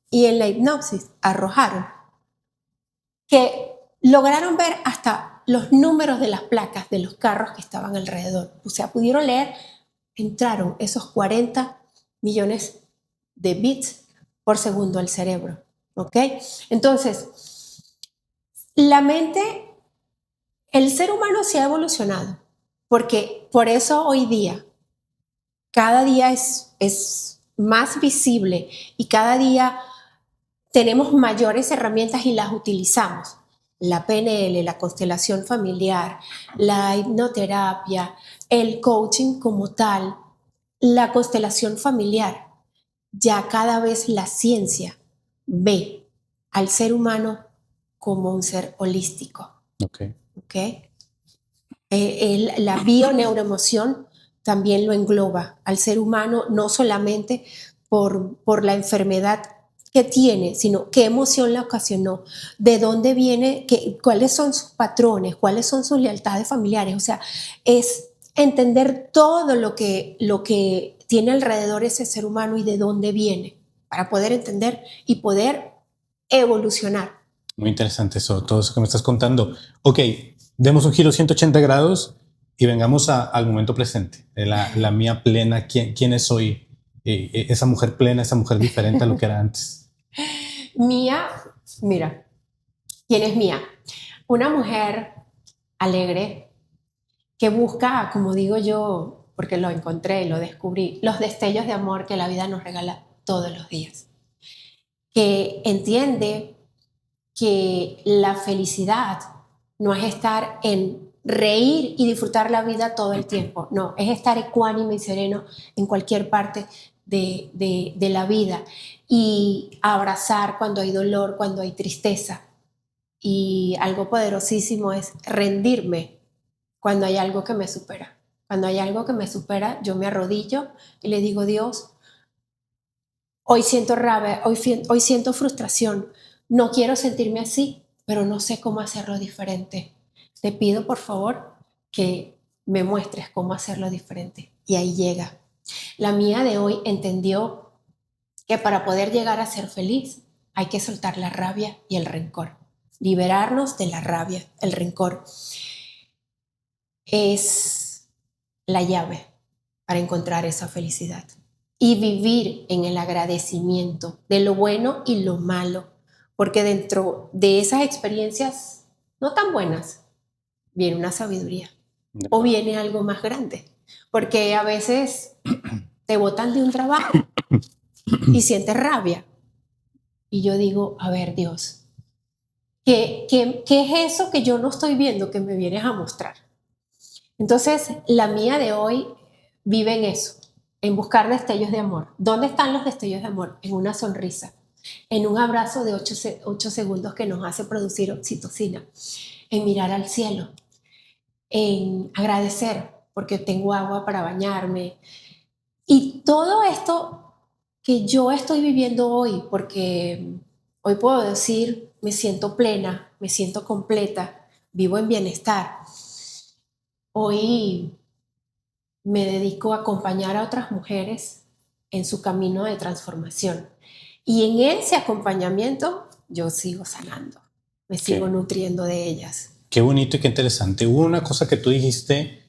y en la hipnosis arrojaron que lograron ver hasta los números de las placas de los carros que estaban alrededor. O sea, pudieron leer, entraron esos 40 millones de bits por segundo al cerebro, ¿ok? Entonces, la mente, el ser humano se ha evolucionado, porque por eso hoy día, cada día es más visible y cada día tenemos mayores herramientas y las utilizamos. La PNL, la constelación familiar, la hipnoterapia, el coaching como tal, la constelación familiar. Ya cada vez la ciencia ve al ser humano como un ser holístico. Okay. ¿Okay? La bioneuroemoción también lo engloba al ser humano, no solamente por la enfermedad que tiene, sino qué emoción la ocasionó, de dónde viene, cuáles son sus patrones, cuáles son sus lealtades familiares. O sea, es entender todo lo que tiene alrededor ese ser humano y de dónde viene, para poder entender y poder evolucionar. Muy interesante todo eso que me estás contando. Ok, demos un giro 180 grados y vengamos al momento presente, la mía plena. ¿Quién es hoy? Esa mujer plena, esa mujer diferente a lo que era antes. Mía, mira, ¿quién es Mía? Una mujer alegre que busca, como digo yo, porque lo encontré, lo descubrí, los destellos de amor que la vida nos regala todos los días. Que entiende que la felicidad no es estar en reír y disfrutar la vida todo el tiempo, no, es estar ecuánime y sereno en cualquier parte de la vida y abrazar cuando hay dolor, cuando hay tristeza. Y algo poderosísimo es rendirme cuando hay algo que me supera. Cuando hay algo que me supera, yo me arrodillo y le digo, Dios, hoy siento rabia, hoy siento frustración, no quiero sentirme así, pero no sé cómo hacerlo diferente. Te pido, por favor, que me muestres cómo hacerlo diferente. Y ahí llega. La Mía de hoy entendió que para poder llegar a ser feliz hay que soltar la rabia y el rencor. Liberarnos de la rabia, el rencor. Es la llave para encontrar esa felicidad. Y vivir en el agradecimiento de lo bueno y lo malo. Porque dentro de esas experiencias no tan buenas, viene una sabiduría o viene algo más grande. Porque a veces te botan de un trabajo y sientes rabia. Y yo digo, a ver, Dios, ¿qué es eso que yo no estoy viendo que me vienes a mostrar? Entonces, la Mía de hoy vive en eso. en buscar destellos de amor. ¿Dónde están los destellos de amor? En una sonrisa, en un abrazo de 8 segundos que nos hace producir oxitocina, en mirar al cielo, en agradecer porque tengo agua para bañarme. Y todo esto que yo estoy viviendo hoy, porque hoy puedo decir, me siento plena, me siento completa, vivo en bienestar. Hoy me dedico a acompañar a otras mujeres en su camino de transformación. Y en ese acompañamiento yo sigo sanando, me sigo nutriendo de ellas. Qué bonito y qué interesante. Hubo una cosa que tú dijiste,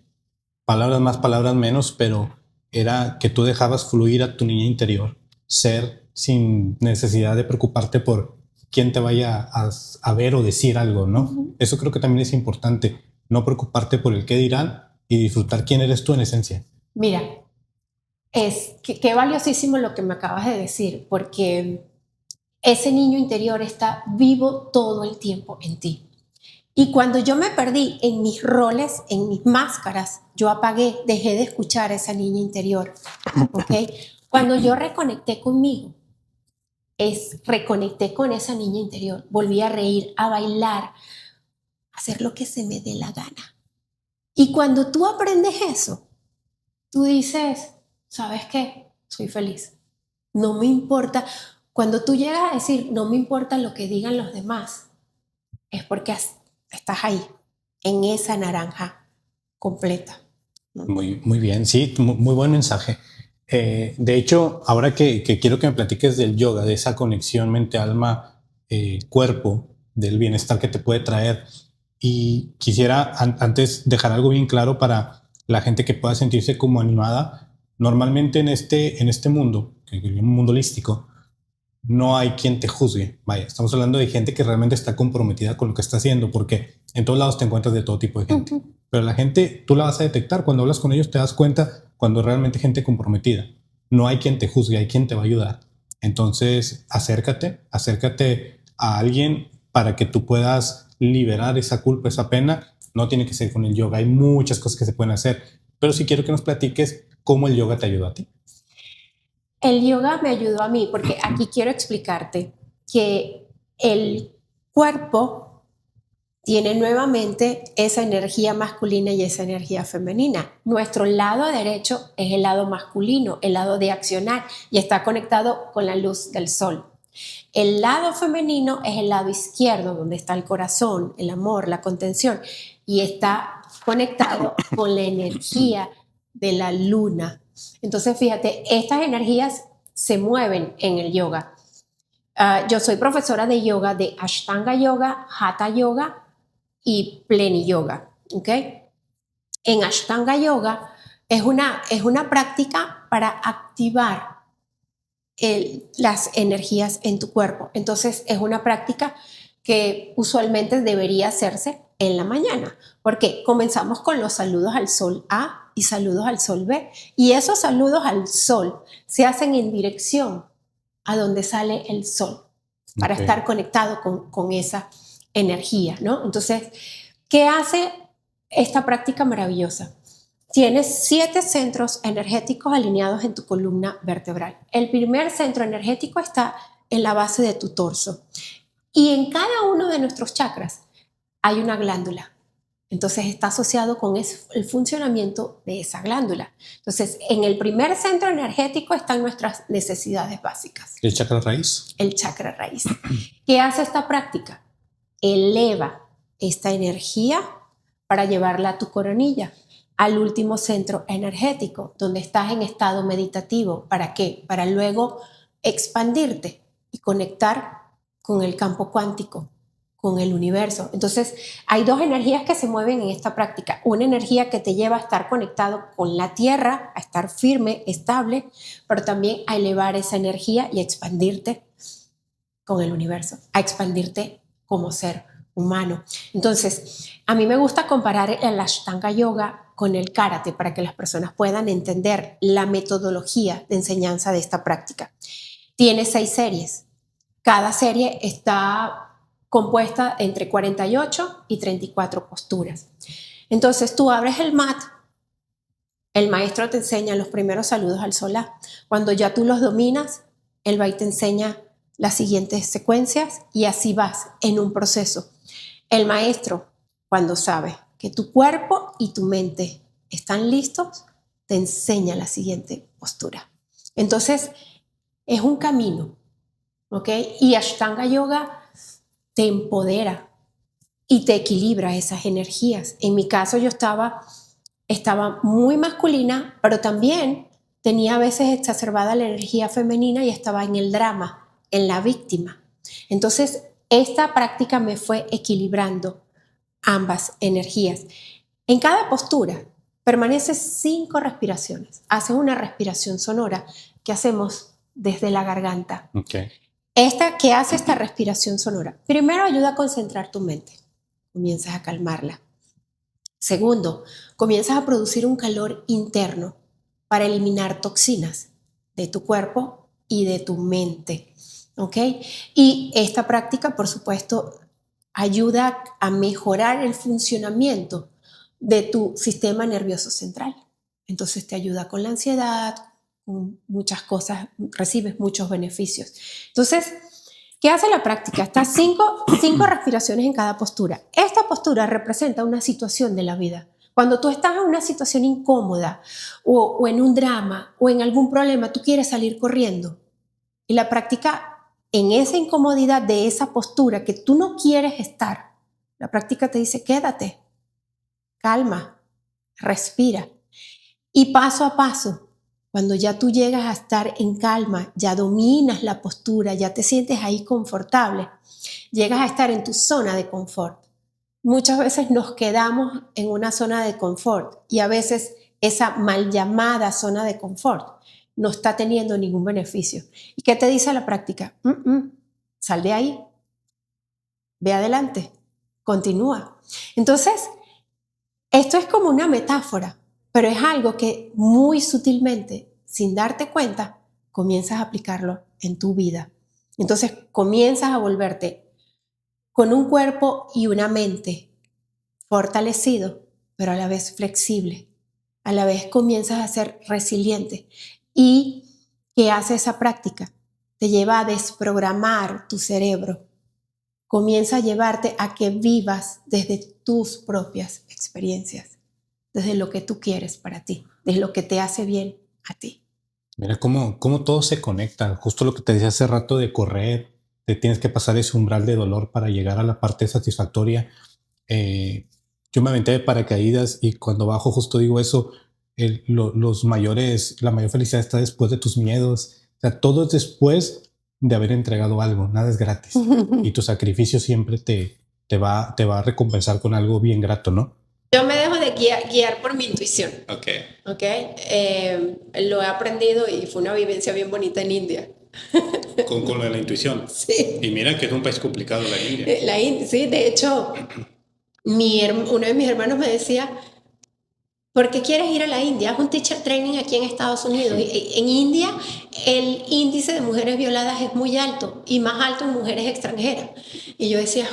palabras más, palabras menos, pero era que tú dejabas fluir a tu niña interior, ser sin necesidad de preocuparte por quién te vaya a ver o decir algo, ¿no? Uh-huh. Eso creo que también es importante, no preocuparte por el qué dirán y disfrutar quién eres tú en esencia. Mira, qué valiosísimo lo que me acabas de decir, porque ese niño interior está vivo todo el tiempo en ti. Y cuando yo me perdí en mis roles, en mis máscaras, yo apagué, dejé de escuchar a esa niña interior, ¿ok? Cuando yo reconecté conmigo, reconecté con esa niña interior, volví a reír, a bailar, a hacer lo que se me dé la gana. Y cuando tú aprendes eso, tú dices, ¿sabes qué? Soy feliz. No me importa. Cuando tú llegas a decir, no me importa lo que digan los demás, es porque estás ahí, en esa naranja completa. Muy, muy bien, sí, muy buen mensaje. De hecho, ahora que quiero que me platiques del yoga, de esa conexión mente-alma, cuerpo, del bienestar que te puede traer, y quisiera antes dejar algo bien claro para la gente que pueda sentirse como animada. Normalmente en este mundo, que es un mundo holístico, no hay quien te juzgue. Vaya, estamos hablando de gente que realmente está comprometida con lo que está haciendo, porque en todos lados te encuentras de todo tipo de gente. Uh-huh. Pero la gente, tú la vas a detectar. Cuando hablas con ellos te das cuenta cuando realmente hay gente comprometida. No hay quien te juzgue, hay quien te va a ayudar. Entonces, acércate a alguien para que tú puedas liberar esa culpa, esa pena. No tiene que ser con el yoga. Hay muchas cosas que se pueden hacer. Pero sí quiero que nos platiques cómo el yoga te ayuda a ti. El yoga me ayudó a mí porque aquí quiero explicarte que el cuerpo tiene nuevamente esa energía masculina y esa energía femenina. Nuestro lado derecho es el lado masculino, el lado de accionar, y está conectado con la luz del sol. El lado femenino es el lado izquierdo, donde está el corazón, el amor, la contención, y está conectado con la energía de la luna. Entonces, fíjate, estas energías se mueven en el yoga. Yo soy profesora de yoga, de Ashtanga Yoga, Hatha Yoga y Pleni Yoga, ¿ok? En Ashtanga Yoga es una práctica para activar las energías en tu cuerpo. Entonces, es una práctica que usualmente debería hacerse en la mañana, porque comenzamos con los saludos al sol A y saludos al sol B, y esos saludos al sol se hacen en dirección a donde sale el sol, para estar conectado con esa energía, ¿no? Entonces, ¿qué hace esta práctica maravillosa? Tienes 7 centros energéticos alineados en tu columna vertebral. El primer centro energético está en la base de tu torso, y en cada uno de nuestros chakras hay una glándula. Entonces está asociado con el funcionamiento de esa glándula. Entonces, en el primer centro energético están nuestras necesidades básicas. ¿El chakra raíz? El chakra raíz. ¿Qué hace esta práctica? Eleva esta energía para llevarla a tu coronilla, al último centro energético, donde estás en estado meditativo. ¿Para qué? Para luego expandirte y conectar con el campo cuántico, con el universo. Entonces, hay 2 energías que se mueven en esta práctica. Una energía que te lleva a estar conectado con la tierra, a estar firme, estable, pero también a elevar esa energía y a expandirte con el universo, a expandirte como ser humano. Entonces, a mí me gusta comparar el Ashtanga Yoga con el karate para que las personas puedan entender la metodología de enseñanza de esta práctica. Tiene 6 series. Cada serie está compuesta entre 48 y 34 posturas. Entonces tú abres el mat El maestro te enseña los primeros saludos al solá. Cuando ya tú los dominas, él va y te enseña las siguientes secuencias y así vas en un proceso. El maestro, cuando sabe que tu cuerpo y tu mente están listos, te enseña la siguiente postura. Entonces, es un camino, ¿ok? Y Ashtanga Yoga te empodera y te equilibra esas energías. En mi caso, yo estaba muy masculina, pero también tenía a veces exacerbada la energía femenina y estaba en el drama, en la víctima. Entonces, esta práctica me fue equilibrando ambas energías. En cada postura permaneces 5 respiraciones. Haces una respiración sonora que hacemos desde la garganta. Okay. ¿Qué hace esta respiración sonora? Primero, ayuda a concentrar tu mente. Comienzas a calmarla. Segundo, comienzas a producir un calor interno para eliminar toxinas de tu cuerpo y de tu mente. ¿Ok? Y esta práctica, por supuesto, ayuda a mejorar el funcionamiento de tu sistema nervioso central. Entonces te ayuda con la ansiedad, con muchas cosas, recibes muchos beneficios. Entonces, ¿qué hace la práctica? Estas 5 respiraciones en cada postura. Esta postura representa una situación de la vida. Cuando tú estás en una situación incómoda o en un drama o en algún problema, tú quieres salir corriendo. Y la práctica, en esa incomodidad de esa postura que tú no quieres estar, la práctica te dice, quédate, calma, respira. Y paso a paso, cuando ya tú llegas a estar en calma, ya dominas la postura, ya te sientes ahí confortable, llegas a estar en tu zona de confort. Muchas veces nos quedamos en una zona de confort y a veces esa mal llamada zona de confort no está teniendo ningún beneficio. ¿Y qué te dice la práctica? Sal de ahí, ve adelante, continúa. Entonces, esto es como una metáfora, pero es algo que muy sutilmente, sin darte cuenta, comienzas a aplicarlo en tu vida. Entonces, comienzas a volverte con un cuerpo y una mente fortalecido, pero a la vez flexible. A la vez comienzas a ser resiliente. ¿Y qué hace esa práctica? Te lleva a desprogramar tu cerebro. Comienza a llevarte a que vivas desde tus propias experiencias, desde lo que tú quieres para ti, desde lo que te hace bien a ti. Mira cómo todo se conecta. Justo lo que te decía hace rato de correr, te tienes que pasar ese umbral de dolor para llegar a la parte satisfactoria. Yo me aventé de paracaídas y cuando bajo justo digo eso, la mayor felicidad está después de tus miedos. O sea, todo es después de haber entregado algo, nada es gratis. Y tu sacrificio siempre te va a recompensar con algo bien grato, ¿no? Yo me dejo de guiar por mi intuición. Ok. Lo he aprendido y fue una vivencia bien bonita en India. Con lo de la intuición. Sí. Y mira que es un país complicado la India. Sí, de hecho, uno de mis hermanos me decía, ¿por qué quieres ir a la India? Haz un teacher training aquí en Estados Unidos. En India el índice de mujeres violadas es muy alto y más alto en mujeres extranjeras. Y yo decía,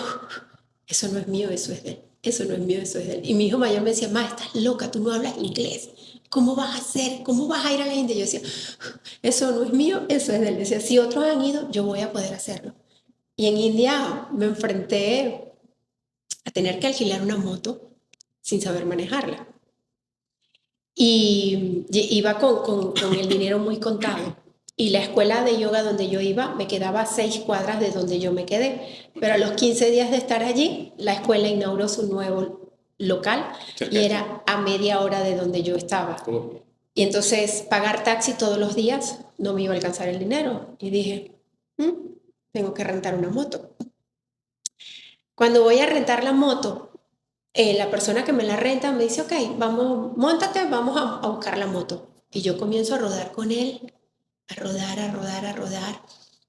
eso no es mío, eso es de él. Eso no es mío, eso es de él. Y mi hijo mayor me decía, ma, estás loca, tú no hablas inglés. ¿Cómo vas a hacer? ¿Cómo vas a ir a la India? Yo decía, eso no es mío, eso es de él. Decía, si otros han ido, yo voy a poder hacerlo. Y en India me enfrenté a tener que alquilar una moto sin saber manejarla. Y iba con el dinero muy contado. Y la escuela de yoga donde yo iba me quedaba a 6 cuadras de donde yo me quedé. Pero a los 15 días de estar allí, la escuela inauguró su nuevo local y era a media hora de donde yo estaba. Y entonces pagar taxi todos los días no me iba a alcanzar el dinero. Y dije, tengo que rentar una moto. Cuando voy a rentar la moto, la persona que me la renta me dice, ok, vamos, móntate, vamos a buscar la moto. Y yo comienzo a rodar con él, a rodar.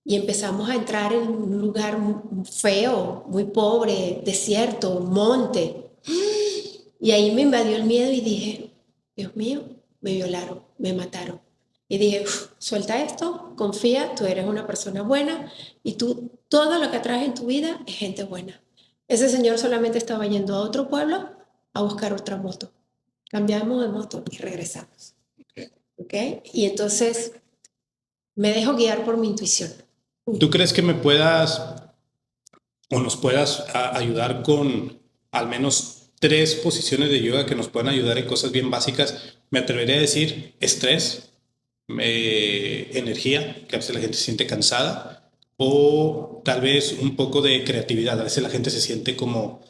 Y empezamos a entrar en un lugar feo, muy pobre, desierto, monte. Y ahí me invadió el miedo y dije, Dios mío, me violaron, me mataron. Y dije, suelta esto, confía, tú eres una persona buena y tú, todo lo que atraes en tu vida es gente buena. Ese señor solamente estaba yendo a otro pueblo a buscar otra moto. cambiamos de moto y regresamos. ¿Ok? Y entonces me dejo guiar por mi intuición. ¿Tú crees que me puedas o nos puedas ayudar con al menos 3 posiciones de yoga que nos puedan ayudar en cosas bien básicas? Me atrevería a decir estrés, energía, que a veces la gente se siente cansada, o tal vez un poco de creatividad. A veces la gente se siente como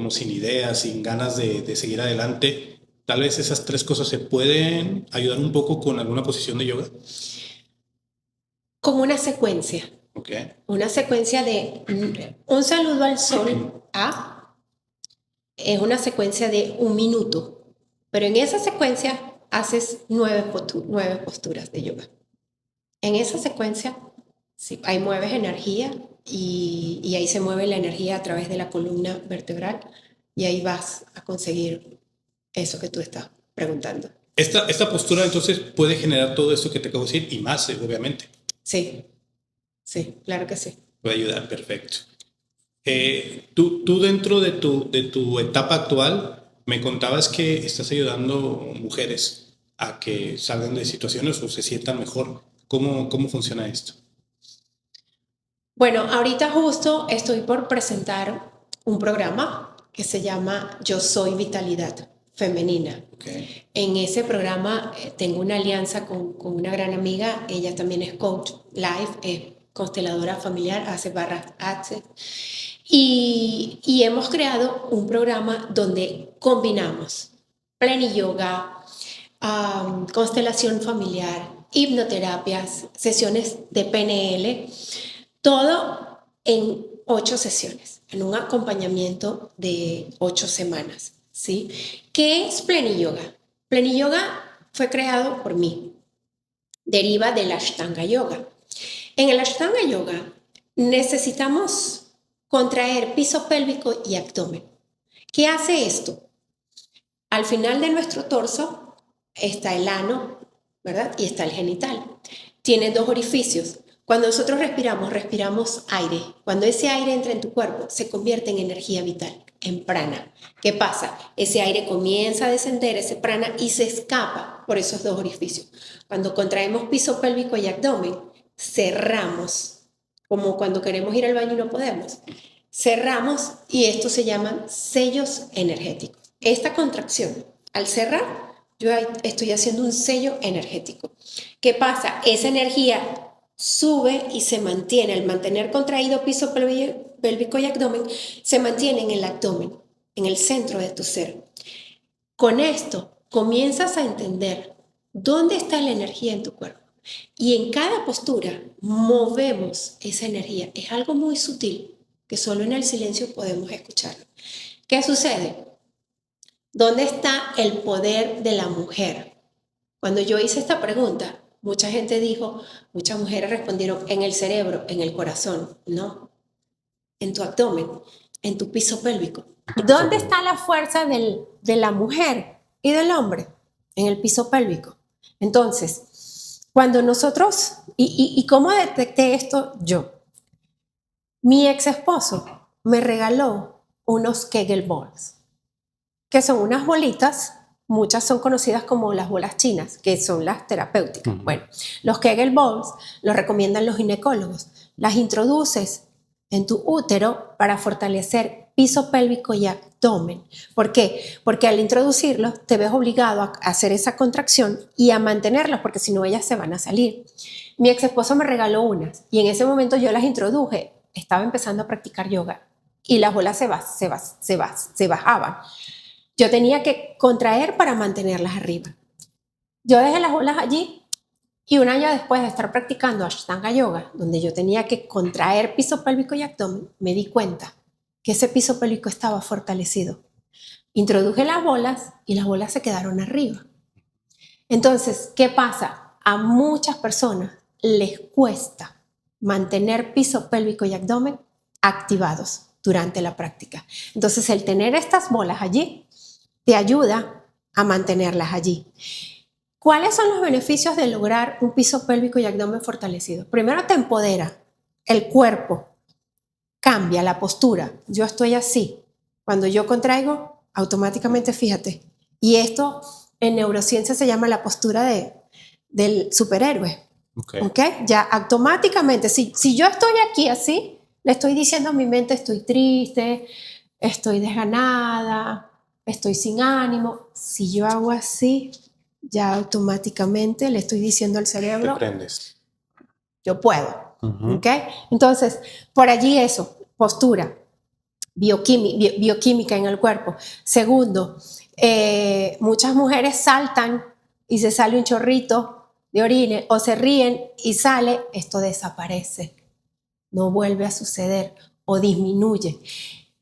sin ideas, sin ganas de seguir adelante. Tal vez esas 3 cosas se pueden ayudar un poco con alguna posición de yoga. Como una secuencia. Okay. Una secuencia de un saludo al sol A es una secuencia de 1 minuto, pero en esa secuencia haces 9 posturas de yoga. En esa secuencia sí, ahí mueves energía y ahí se mueve la energía a través de la columna vertebral y ahí vas a conseguir eso que tú estás preguntando. Esta postura entonces puede generar todo esto que te acabo de decir y más, obviamente. Sí, sí, claro que sí. Puede ayudar, perfecto. Tú dentro de tu etapa actual me contabas que estás ayudando mujeres a que salgan de situaciones o se sientan mejor. ¿Cómo funciona esto? Bueno, ahorita justo estoy por presentar un programa que se llama Yo Soy Vitalidad Femenina. Okay. En ese programa tengo una alianza con una gran amiga, ella también es coach live, es consteladora familiar, hace barras access, y hemos creado un programa donde combinamos Pleni Yoga, constelación familiar, hipnoterapias, sesiones de PNL, todo en 8 sesiones, en un acompañamiento de 8 semanas. ¿Sí? ¿Qué es Pleni Yoga? Pleni Yoga fue creado por mí, deriva del Ashtanga Yoga. En el Ashtanga Yoga necesitamos contraer piso pélvico y abdomen. ¿Qué hace esto? Al final de nuestro torso está el ano, ¿verdad? Y está el genital. Tiene 2 orificios. Cuando nosotros respiramos aire. Cuando ese aire entra en tu cuerpo, se convierte en energía vital, en prana. ¿Qué pasa? Ese aire comienza a descender, ese prana, y se escapa por esos 2 orificios. Cuando contraemos piso pélvico y abdomen, cerramos, como cuando queremos ir al baño y no podemos. Cerramos y esto se llaman sellos energéticos. Esta contracción, al cerrar, yo estoy haciendo un sello energético. ¿Qué pasa? Esa energía sube y se mantiene, al mantener contraído piso pélvico y abdomen, se mantiene en el abdomen, en el centro de tu ser. Con esto comienzas a entender dónde está la energía en tu cuerpo. Y en cada postura movemos esa energía. Es algo muy sutil que solo en el silencio podemos escucharlo. ¿Qué sucede? ¿Dónde está el poder de la mujer? Cuando yo hice esta pregunta, mucha gente dijo, muchas mujeres respondieron en el cerebro, en el corazón. No, en tu abdomen, en tu piso pélvico. ¿Dónde está la fuerza de la mujer y del hombre? En el piso pélvico. Entonces, cuando nosotros, ¿y cómo detecté esto yo? Mi ex esposo me regaló unos Kegel Balls, que son unas bolitas. Muchas son conocidas como las bolas chinas, que son las terapéuticas. Bueno, los Kegel Balls los recomiendan los ginecólogos. Las introduces en tu útero para fortalecer piso pélvico y abdomen. ¿Por qué? Porque al introducirlos te ves obligado a hacer esa contracción y a mantenerlos, porque si no ellas se van a salir. Mi ex esposo me regaló unas y en ese momento yo las introduje. Estaba empezando a practicar yoga y las bolas se bajaban. Yo tenía que contraer para mantenerlas arriba. Yo dejé las bolas allí y un año después de estar practicando Ashtanga Yoga, donde yo tenía que contraer piso pélvico y abdomen, me di cuenta que ese piso pélvico estaba fortalecido. Introduje las bolas y las bolas se quedaron arriba. Entonces, ¿qué pasa? A muchas personas les cuesta mantener piso pélvico y abdomen activados durante la práctica. Entonces, el tener estas bolas allí te ayuda a mantenerlas allí. ¿Cuáles son los beneficios de lograr un piso pélvico y abdomen fortalecido? Primero, te empodera el cuerpo, cambia la postura. Yo estoy así. Cuando yo contraigo, automáticamente, fíjate, Y esto en neurociencia se llama la postura del superhéroe. ¿Ok? Ya automáticamente, si yo estoy aquí así, le estoy diciendo a mi mente, estoy triste, estoy desganada, estoy sin ánimo. Si yo hago así, ya automáticamente le estoy diciendo al cerebro, Te prendes. yo puedo. Ujú. ¿Ok? Entonces, por allí eso, postura, bioquímica en el cuerpo. Segundo, muchas mujeres saltan y se sale un chorrito de orina o se ríen y sale, esto desaparece, no vuelve a suceder o disminuye.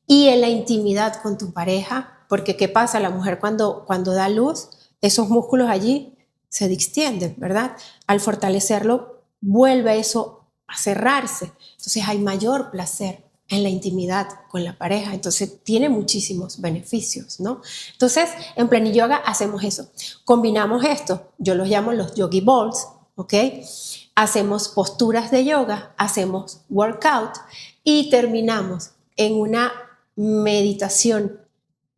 Y en la intimidad con tu pareja, porque ¿qué pasa? La mujer cuando da luz, esos músculos allí se distienden, ¿verdad? Al fortalecerlo, vuelve eso a cerrarse. Entonces hay mayor placer en la intimidad con la pareja. Entonces tiene muchísimos beneficios, ¿no? Entonces en Pleniyoga hacemos eso. Combinamos esto, yo los llamo los yogi balls, ¿ok? Hacemos posturas de yoga, hacemos workout y terminamos en una meditación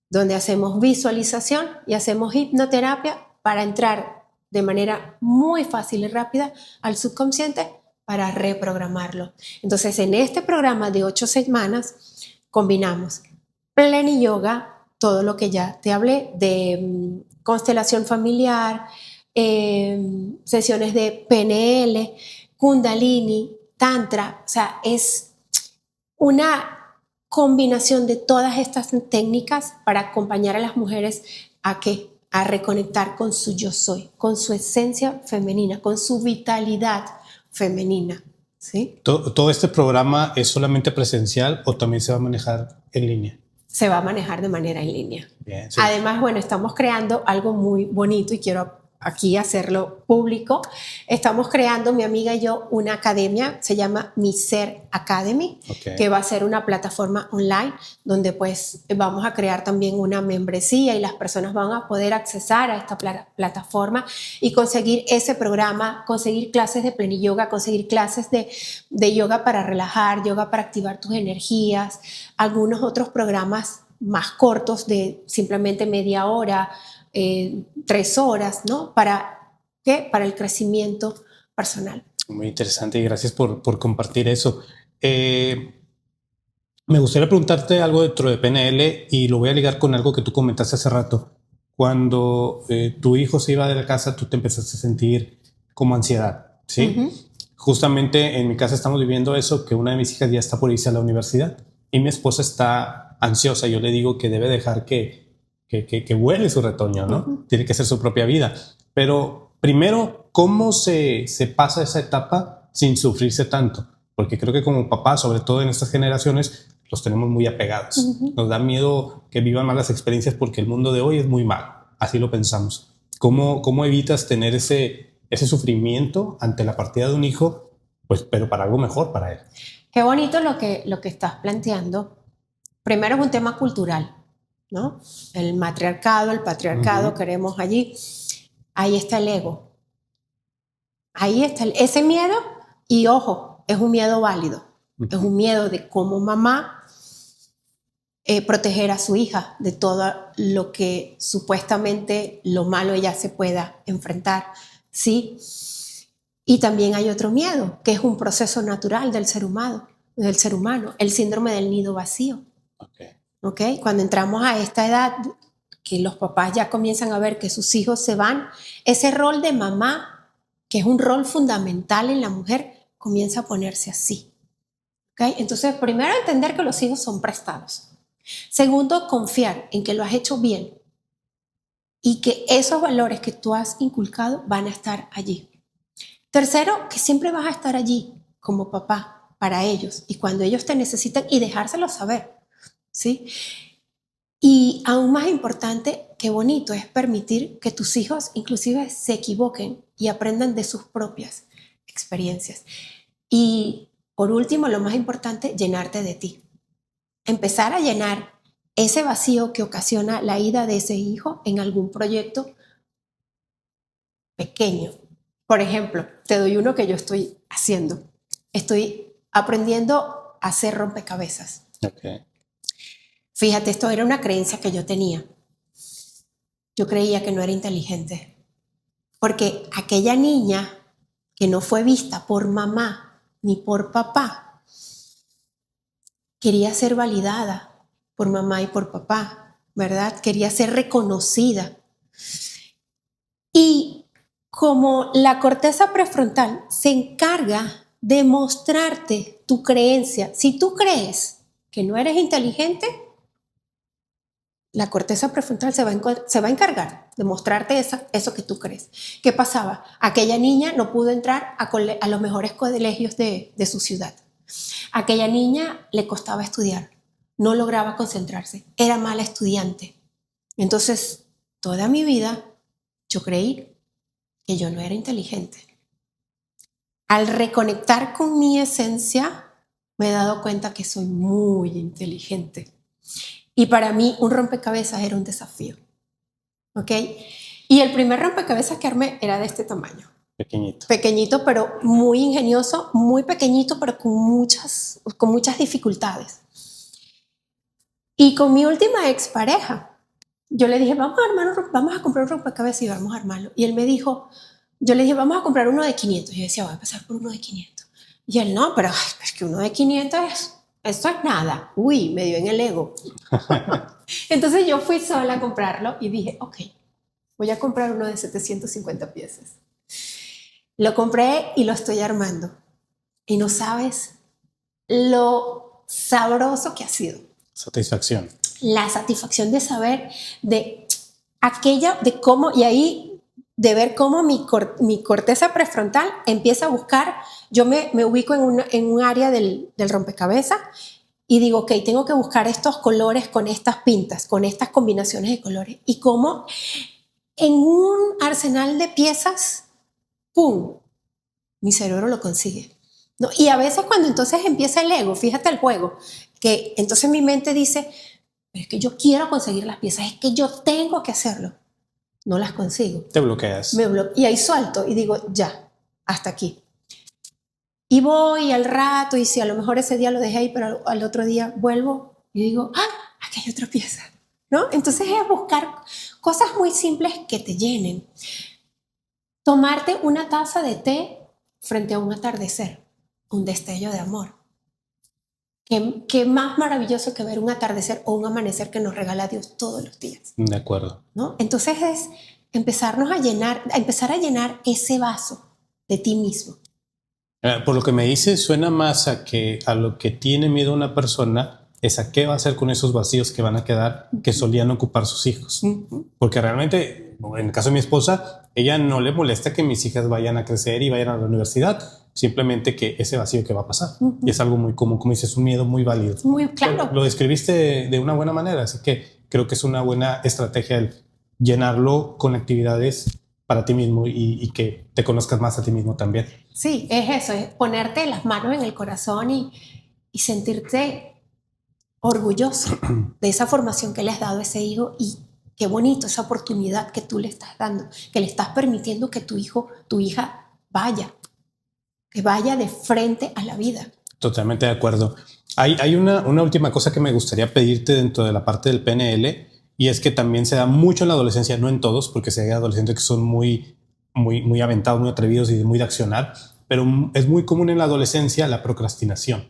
donde hacemos visualización y hacemos hipnoterapia para entrar de manera muy fácil y rápida al subconsciente para reprogramarlo. Entonces, en este programa de 8 semanas combinamos Pleniyoga, todo lo que ya te hablé de constelación familiar, sesiones de PNL, Kundalini, Tantra, o sea, es una combinación de todas estas técnicas para acompañar a las mujeres a ¿qué? A reconectar con su yo soy, con su esencia femenina, con su vitalidad femenina, ¿sí? ¿Todo este programa es solamente presencial o también se va a manejar en línea? Se va a manejar de manera en línea. Bien, sí. Además, bueno, estamos creando algo muy bonito y quiero aquí hacerlo público. Estamos creando, mi amiga y yo, una academia, se llama Mi Ser Academy, que va a ser una plataforma online donde pues vamos a crear también una membresía y las personas van a poder accesar a esta plataforma y conseguir ese programa, conseguir clases de Pleniyoga, conseguir clases de yoga para relajar, yoga para activar tus energías, algunos otros programas más cortos de simplemente media hora, 3 horas, ¿no? ¿Para qué? Para el crecimiento personal. Muy interesante y gracias por compartir eso. Me gustaría preguntarte algo dentro de PNL y lo voy a ligar con algo que tú comentaste hace rato. Cuando tu hijo se iba de la casa, tú te empezaste a sentir como ansiedad, ¿sí? Uh-huh. Justamente en mi casa estamos viviendo eso, que una de mis hijas ya está por irse a la universidad y mi esposa está ansiosa. Yo le digo que debe dejar que vuele su retoño, ¿no? Uh-huh. Tiene que hacer su propia vida. Pero primero, ¿cómo se pasa esa etapa sin sufrirse tanto? Porque creo que como papás, sobre todo en estas generaciones, los tenemos muy apegados. Uh-huh. Nos da miedo que vivan malas experiencias porque el mundo de hoy es muy malo. Así lo pensamos. ¿Cómo evitas tener ese sufrimiento ante la partida de un hijo, pues, pero para algo mejor para él? Qué bonito lo que estás planteando. Primero es un tema cultural, ¿no? El matriarcado, el patriarcado, uh-huh. Queremos allí. Ahí está el ego. Ahí está ese miedo y, ojo, es un miedo válido. Uh-huh. Es un miedo de cómo mamá proteger a su hija de todo lo que supuestamente lo malo ella se pueda enfrentar, ¿sí? Y también hay otro miedo, que es un proceso natural del ser humano, el síndrome del nido vacío. Okay. Cuando entramos a esta edad, que los papás ya comienzan a ver que sus hijos se van, ese rol de mamá, que es un rol fundamental en la mujer, comienza a ponerse así. Okay. Entonces, primero entender que los hijos son prestados. Segundo, confiar en que lo has hecho bien y que esos valores que tú has inculcado van a estar allí. Tercero, que siempre vas a estar allí como papá para ellos y cuando ellos te necesitan y dejárselo saber. ¿Sí? Y aún más importante, qué bonito es permitir que tus hijos inclusive se equivoquen y aprendan de sus propias experiencias. Y por último, lo más importante, llenarte de ti. Empezar a llenar ese vacío que ocasiona la ida de ese hijo en algún proyecto pequeño. Por ejemplo, te doy uno que yo estoy haciendo. Estoy aprendiendo a hacer rompecabezas. Okay. Fíjate, esto era una creencia que yo tenía. yo creía que no era inteligente. Porque aquella niña que no fue vista por mamá ni por papá, quería ser validada por mamá y por papá, ¿verdad? Quería ser reconocida. Y como la corteza prefrontal se encarga de mostrarte tu creencia, si tú crees que no eres inteligente, la corteza prefrontal se va a encargar de mostrarte eso que tú crees. ¿Qué pasaba? Aquella niña no pudo entrar a los mejores colegios de su ciudad. Aquella niña le costaba estudiar, no lograba concentrarse, era mala estudiante. Entonces, toda mi vida yo creí que yo no era inteligente. Al reconectar con mi esencia, me he dado cuenta que soy muy inteligente. Y para mí un rompecabezas era un desafío. ¿Ok? Y el primer rompecabezas que armé era de este tamaño. Pequeñito. Pequeñito, pero muy ingenioso, muy pequeñito, pero con muchas dificultades. Y con mi última expareja, yo le dije, vamos a comprar un rompecabezas y vamos a armarlo. Y él me dijo, yo le dije, vamos a comprar uno de 500. Yo decía, voy a empezar por uno de 500. Y él, no, pero es que uno de 500 esto es nada. Uy, me dio en el ego. Entonces yo fui sola a comprarlo y dije, ok, voy a comprar uno de 750 piezas. Lo compré y lo estoy armando. Y no sabes lo sabroso que ha sido. Satisfacción. La satisfacción de saber de aquello, de cómo, y ahí de ver cómo mi corteza prefrontal empieza a buscar. Yo me ubico en un área del rompecabezas y digo, ok, tengo que buscar estos colores con estas pintas, con estas combinaciones de colores. Y cómo en un arsenal de piezas, ¡pum!, mi cerebro lo consigue, ¿no? Y a veces cuando entonces empieza el ego, fíjate el juego, que entonces mi mente dice, pero es que yo quiero conseguir las piezas, es que yo tengo que hacerlo. No las consigo. Te bloqueas. Y ahí suelto y digo, ya, hasta aquí. Y voy al rato y si a lo mejor ese día lo dejé ahí, pero al otro día vuelvo y digo, aquí hay otra pieza, ¿no? Entonces es buscar cosas muy simples que te llenen. Tomarte una taza de té frente a un atardecer, un destello de amor. ¿Qué más maravilloso que ver un atardecer o un amanecer que nos regala Dios todos los días? De acuerdo. ¿No? Entonces es empezar a llenar ese vaso de ti mismo. Por lo que me dices, suena más a lo que tiene miedo una persona es a qué va a hacer con esos vacíos que van a quedar, que solían ocupar sus hijos. Porque realmente, en el caso de mi esposa, ella no le molesta que mis hijas vayan a crecer y vayan a la universidad, simplemente que ese vacío que va a pasar. Y es algo muy común, como dices, un miedo muy válido. Muy claro. Lo describiste de una buena manera, así que creo que es una buena estrategia el llenarlo con actividades para ti mismo y que te conozcas más a ti mismo también. Sí, es eso, es ponerte las manos en el corazón y sentirte orgulloso de esa formación que le has dado a ese hijo y qué bonito esa oportunidad que tú le estás dando, que le estás permitiendo que tu hijo, tu hija que vaya de frente a la vida. Totalmente de acuerdo. Hay una última cosa que me gustaría pedirte dentro de la parte del PNL y es que también se da mucho en la adolescencia, no en todos, porque se hay adolescentes que son muy aventados, muy atrevidos y muy de accionar, pero es muy común en la adolescencia la procrastinación.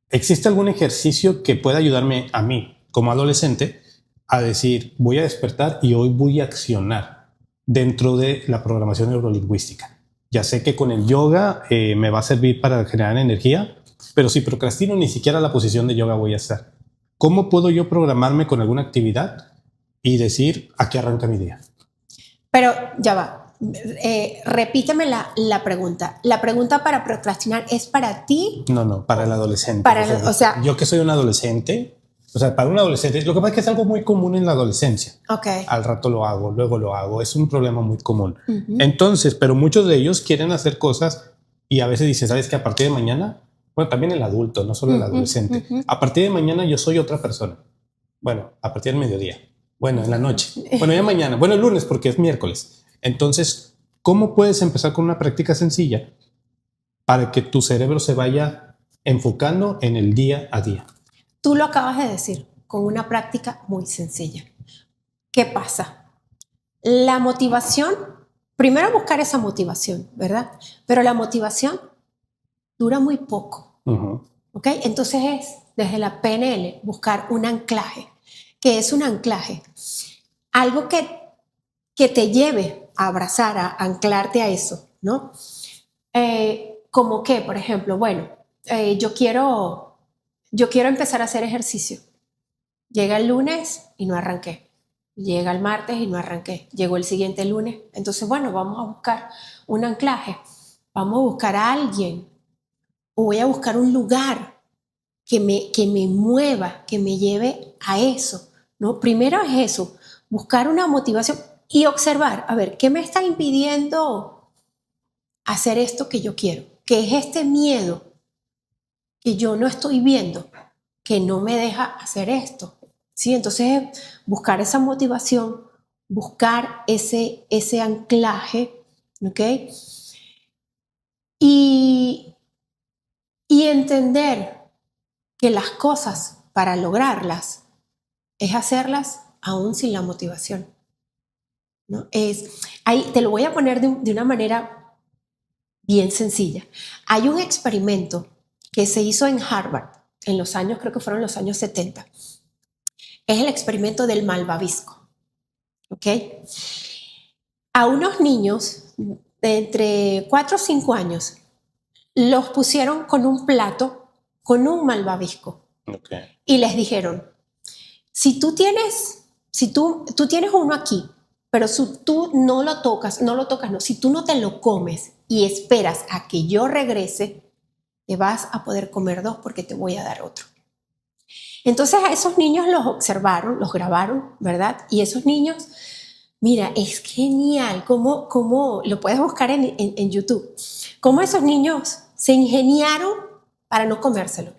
¿Existe algún ejercicio que pueda ayudarme a mí como adolescente a decir voy a despertar y hoy voy a accionar dentro de la programación neurolingüística? Ya sé que con el yoga me va a servir para generar energía, pero si procrastino ni siquiera la posición de yoga voy a hacer. ¿Cómo puedo yo programarme con alguna actividad y decir a qué arranca mi día? Pero ya va. Repíteme la pregunta. ¿La pregunta para procrastinar es para ti? No, para el adolescente. O sea, yo que soy un adolescente, o sea, para un adolescente, lo que pasa es que es algo muy común en la adolescencia. Okay. Al rato lo hago, luego lo hago, es un problema muy común. Entonces, pero muchos de ellos quieren hacer cosas y a veces dicen, ¿sabes qué? A partir de mañana, bueno, también el adulto, no solo el adolescente, a partir de mañana yo soy otra persona. Bueno, a partir del mediodía, bueno, en la noche, bueno, ya mañana, bueno, el lunes porque es miércoles. Entonces, ¿cómo puedes empezar con una práctica sencilla para que tu cerebro se vaya enfocando en el día a día? Tú lo acabas de decir, con una práctica muy sencilla. ¿Qué pasa? la motivación, primero buscar esa motivación, ¿verdad? Pero la motivación dura muy poco, ¿ok? Entonces es desde la PNL buscar un anclaje. ¿Qué es un anclaje? Algo que te lleve a abrazar, a anclarte a eso, ¿no? Como que, por ejemplo, bueno, yo quiero empezar a hacer ejercicio. Llega el lunes y no arranqué. Llega el martes y no arranqué. Llegó el siguiente lunes. Entonces, bueno, vamos a buscar un anclaje. Vamos a buscar a alguien. O voy a buscar un lugar que me mueva, que me lleve a eso, ¿no? Primero es eso, buscar una motivación y observar, a ver, ¿qué me está impidiendo hacer esto que yo quiero? ¿Qué es este miedo que yo no estoy viendo, que no me deja hacer esto? ¿Sí? Entonces, buscar esa motivación, buscar ese anclaje, ¿ok? Y entender que las cosas, para lograrlas, es hacerlas aún sin la motivación, ¿no? Ahí te lo voy a poner de una manera bien sencilla. Hay un experimento que se hizo en Harvard en los años, creo que fueron los años 70. Es el experimento del malvavisco, ¿ok? A unos niños de entre 4 o 5 años los pusieron con un plato con un malvavisco. Okay. Y les dijeron, si tú tienes uno aquí, pero si tú no lo tocas, si tú no te lo comes y esperas a que yo regrese, te vas a poder comer 2 porque te voy a dar otro. Entonces a esos niños los observaron, los grabaron, ¿verdad? Y esos niños, mira, es genial cómo lo puedes buscar en YouTube, cómo esos niños se ingeniaron para no comérselo.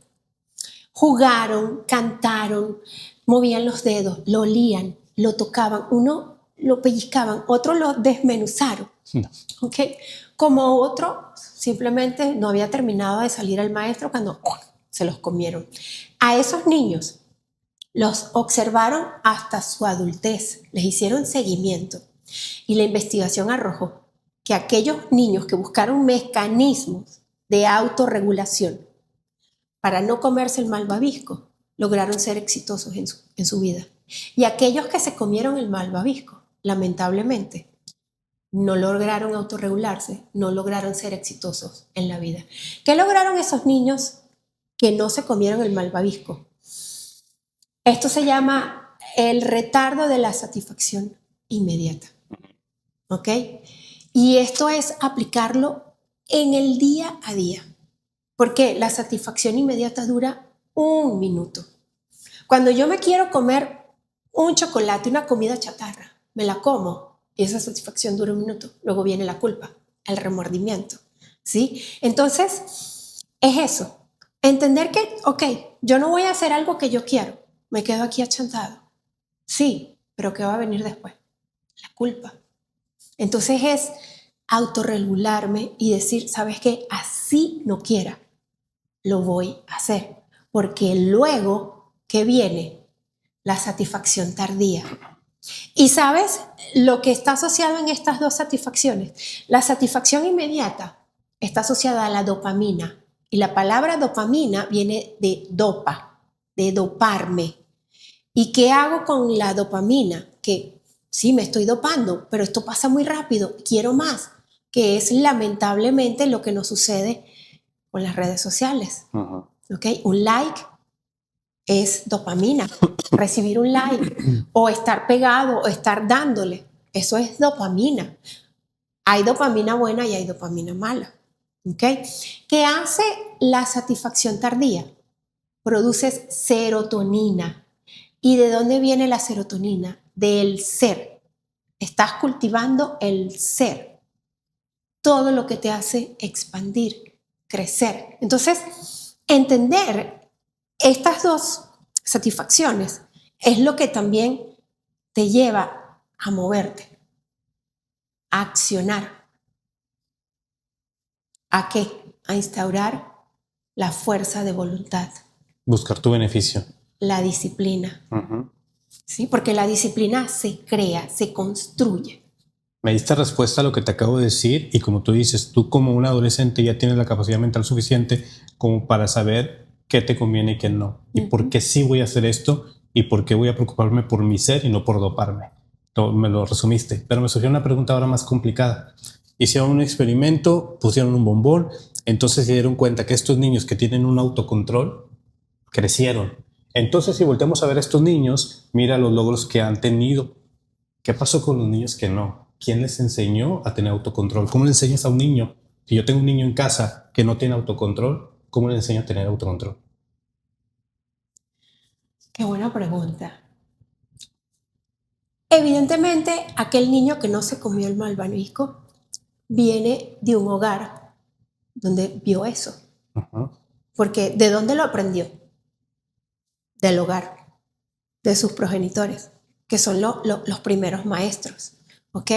Jugaron, cantaron, movían los dedos, lo olían, lo tocaban, uno lo pellizcaban, otro lo desmenuzaron, ¿ok? Como otro simplemente no había terminado de salir el maestro cuando se los comieron. A esos niños los observaron hasta su adultez, les hicieron seguimiento y la investigación arrojó que aquellos niños que buscaron mecanismos de autorregulación para no comerse el malvavisco, lograron ser exitosos en su vida. Y aquellos que se comieron el malvavisco, lamentablemente, no lograron autorregularse, no lograron ser exitosos en la vida. ¿Qué lograron esos niños que no se comieron el malvavisco? Esto se llama el retardo de la satisfacción inmediata, ¿ok? Y esto es aplicarlo en el día a día. Porque la satisfacción inmediata dura 1 minuto. Cuando yo me quiero comer un chocolate, una comida chatarra, me la como y esa satisfacción dura 1 minuto. Luego viene la culpa, el remordimiento, ¿sí? Entonces, es eso. Entender que, ok, yo no voy a hacer algo que yo quiero. Me quedo aquí achantado. Sí, pero ¿qué va a venir después? La culpa. Entonces es autorregularme y decir, ¿sabes qué? Así no quiera. Lo voy a hacer, porque luego, ¿qué viene? La satisfacción tardía. Y ¿sabes lo que está asociado en estas 2 satisfacciones? La satisfacción inmediata está asociada a la dopamina, y la palabra dopamina viene de dopa, de doparme. ¿Y qué hago con la dopamina? Que sí, me estoy dopando, pero esto pasa muy rápido, quiero más, que es lamentablemente lo que nos sucede con las redes sociales. ¿Okay? Un like es dopamina. Recibir un like o estar pegado o estar dándole, eso es dopamina. Hay dopamina buena y hay dopamina mala. ¿Okay? ¿Qué hace la satisfacción tardía? Produces serotonina. ¿Y de dónde viene la serotonina? Del ser. Estás cultivando el ser. Todo lo que te hace expandir, crecer. Entonces, entender estas 2 satisfacciones es lo que también te lleva a moverte, a accionar. ¿A qué? A instaurar la fuerza de voluntad. Buscar tu beneficio. La disciplina. ¿sí? Porque la disciplina se crea, se construye. Me diste respuesta a lo que te acabo de decir y como tú dices, tú como un adolescente ya tienes la capacidad mental suficiente como para saber qué te conviene y qué no. Y por qué sí voy a hacer esto y por qué voy a preocuparme por mi ser y no por doparme. Me lo resumiste, pero me surgió una pregunta ahora más complicada. Hicieron un experimento, pusieron un bombón, entonces se dieron cuenta que estos niños que tienen un autocontrol crecieron. Entonces, si volteamos a ver a estos niños, mira los logros que han tenido. ¿Qué pasó con los niños que no? ¿Quién les enseñó a tener autocontrol? ¿Cómo le enseñas a un niño? Si yo tengo un niño en casa que no tiene autocontrol, ¿cómo le enseño a tener autocontrol? Qué buena pregunta. Evidentemente, aquel niño que no se comió el malvavisco viene de un hogar donde vio eso. Uh-huh. Porque ¿de dónde lo aprendió? Del hogar, de sus progenitores, que son los primeros maestros. ¿Ok?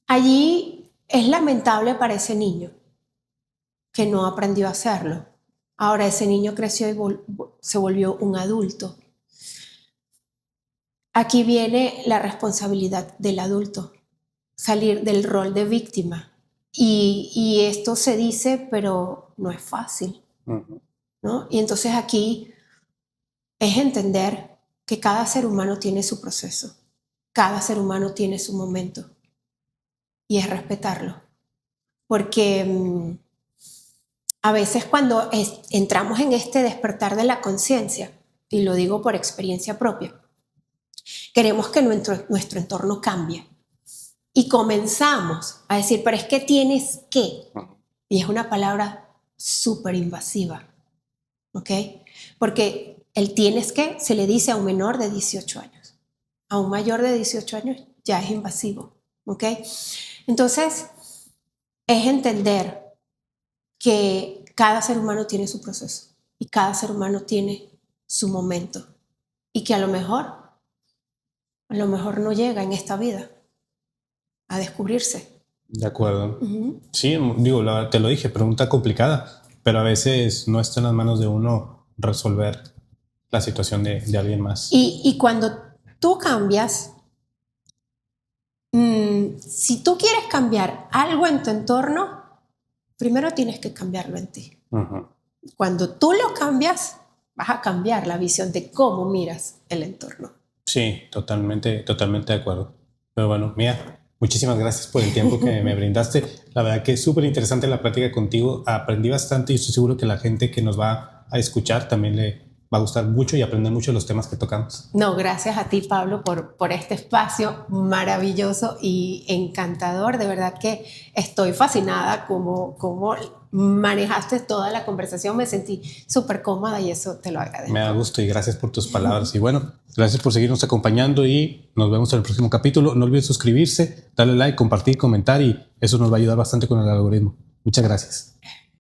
Allí es lamentable para ese niño que no aprendió a hacerlo. Ahora ese niño creció y se volvió un adulto. Aquí viene la responsabilidad del adulto, salir del rol de víctima. Y esto se dice, pero no es fácil, ¿no? Y entonces aquí es entender que cada ser humano tiene su proceso, cada ser humano tiene su momento, y es respetarlo. Porque a veces cuando entramos en este despertar de la conciencia, y lo digo por experiencia propia, queremos que nuestro entorno cambie. Y comenzamos a decir, pero es que tienes que. Y es una palabra súper invasiva. ¿Ok? Porque el tienes que se le dice a un menor de 18 años. A un mayor de 18 años ya es invasivo. ¿Ok? Entonces, es entender que cada ser humano tiene su proceso. Y cada ser humano tiene su momento. Y que a lo mejor no llega en esta vida a descubrirse. De acuerdo. Uh-huh. Sí, digo, te lo dije, pregunta complicada, pero a veces no está en las manos de uno resolver la situación de alguien más. Y cuando tú cambias, si tú quieres cambiar algo en tu entorno, primero tienes que cambiarlo en ti. Uh-huh. Cuando tú lo cambias, vas a cambiar la visión de cómo miras el entorno. Sí, totalmente de acuerdo. Pero bueno, Mía, muchísimas gracias por el tiempo que me brindaste. La verdad que es súper interesante la plática contigo. Aprendí bastante y estoy seguro que la gente que nos va a escuchar también le va a gustar mucho y aprender mucho de los temas que tocamos. No, gracias a ti, Pablo, por este espacio maravilloso y encantador. De verdad que estoy fascinada como manejaste toda la conversación. Me sentí súper cómoda y eso te lo agradezco. Me da gusto y gracias por tus palabras. Y bueno, gracias por seguirnos acompañando y nos vemos en el próximo capítulo. No olviden suscribirse, darle like, compartir, comentar y eso nos va a ayudar bastante con el algoritmo. Muchas gracias.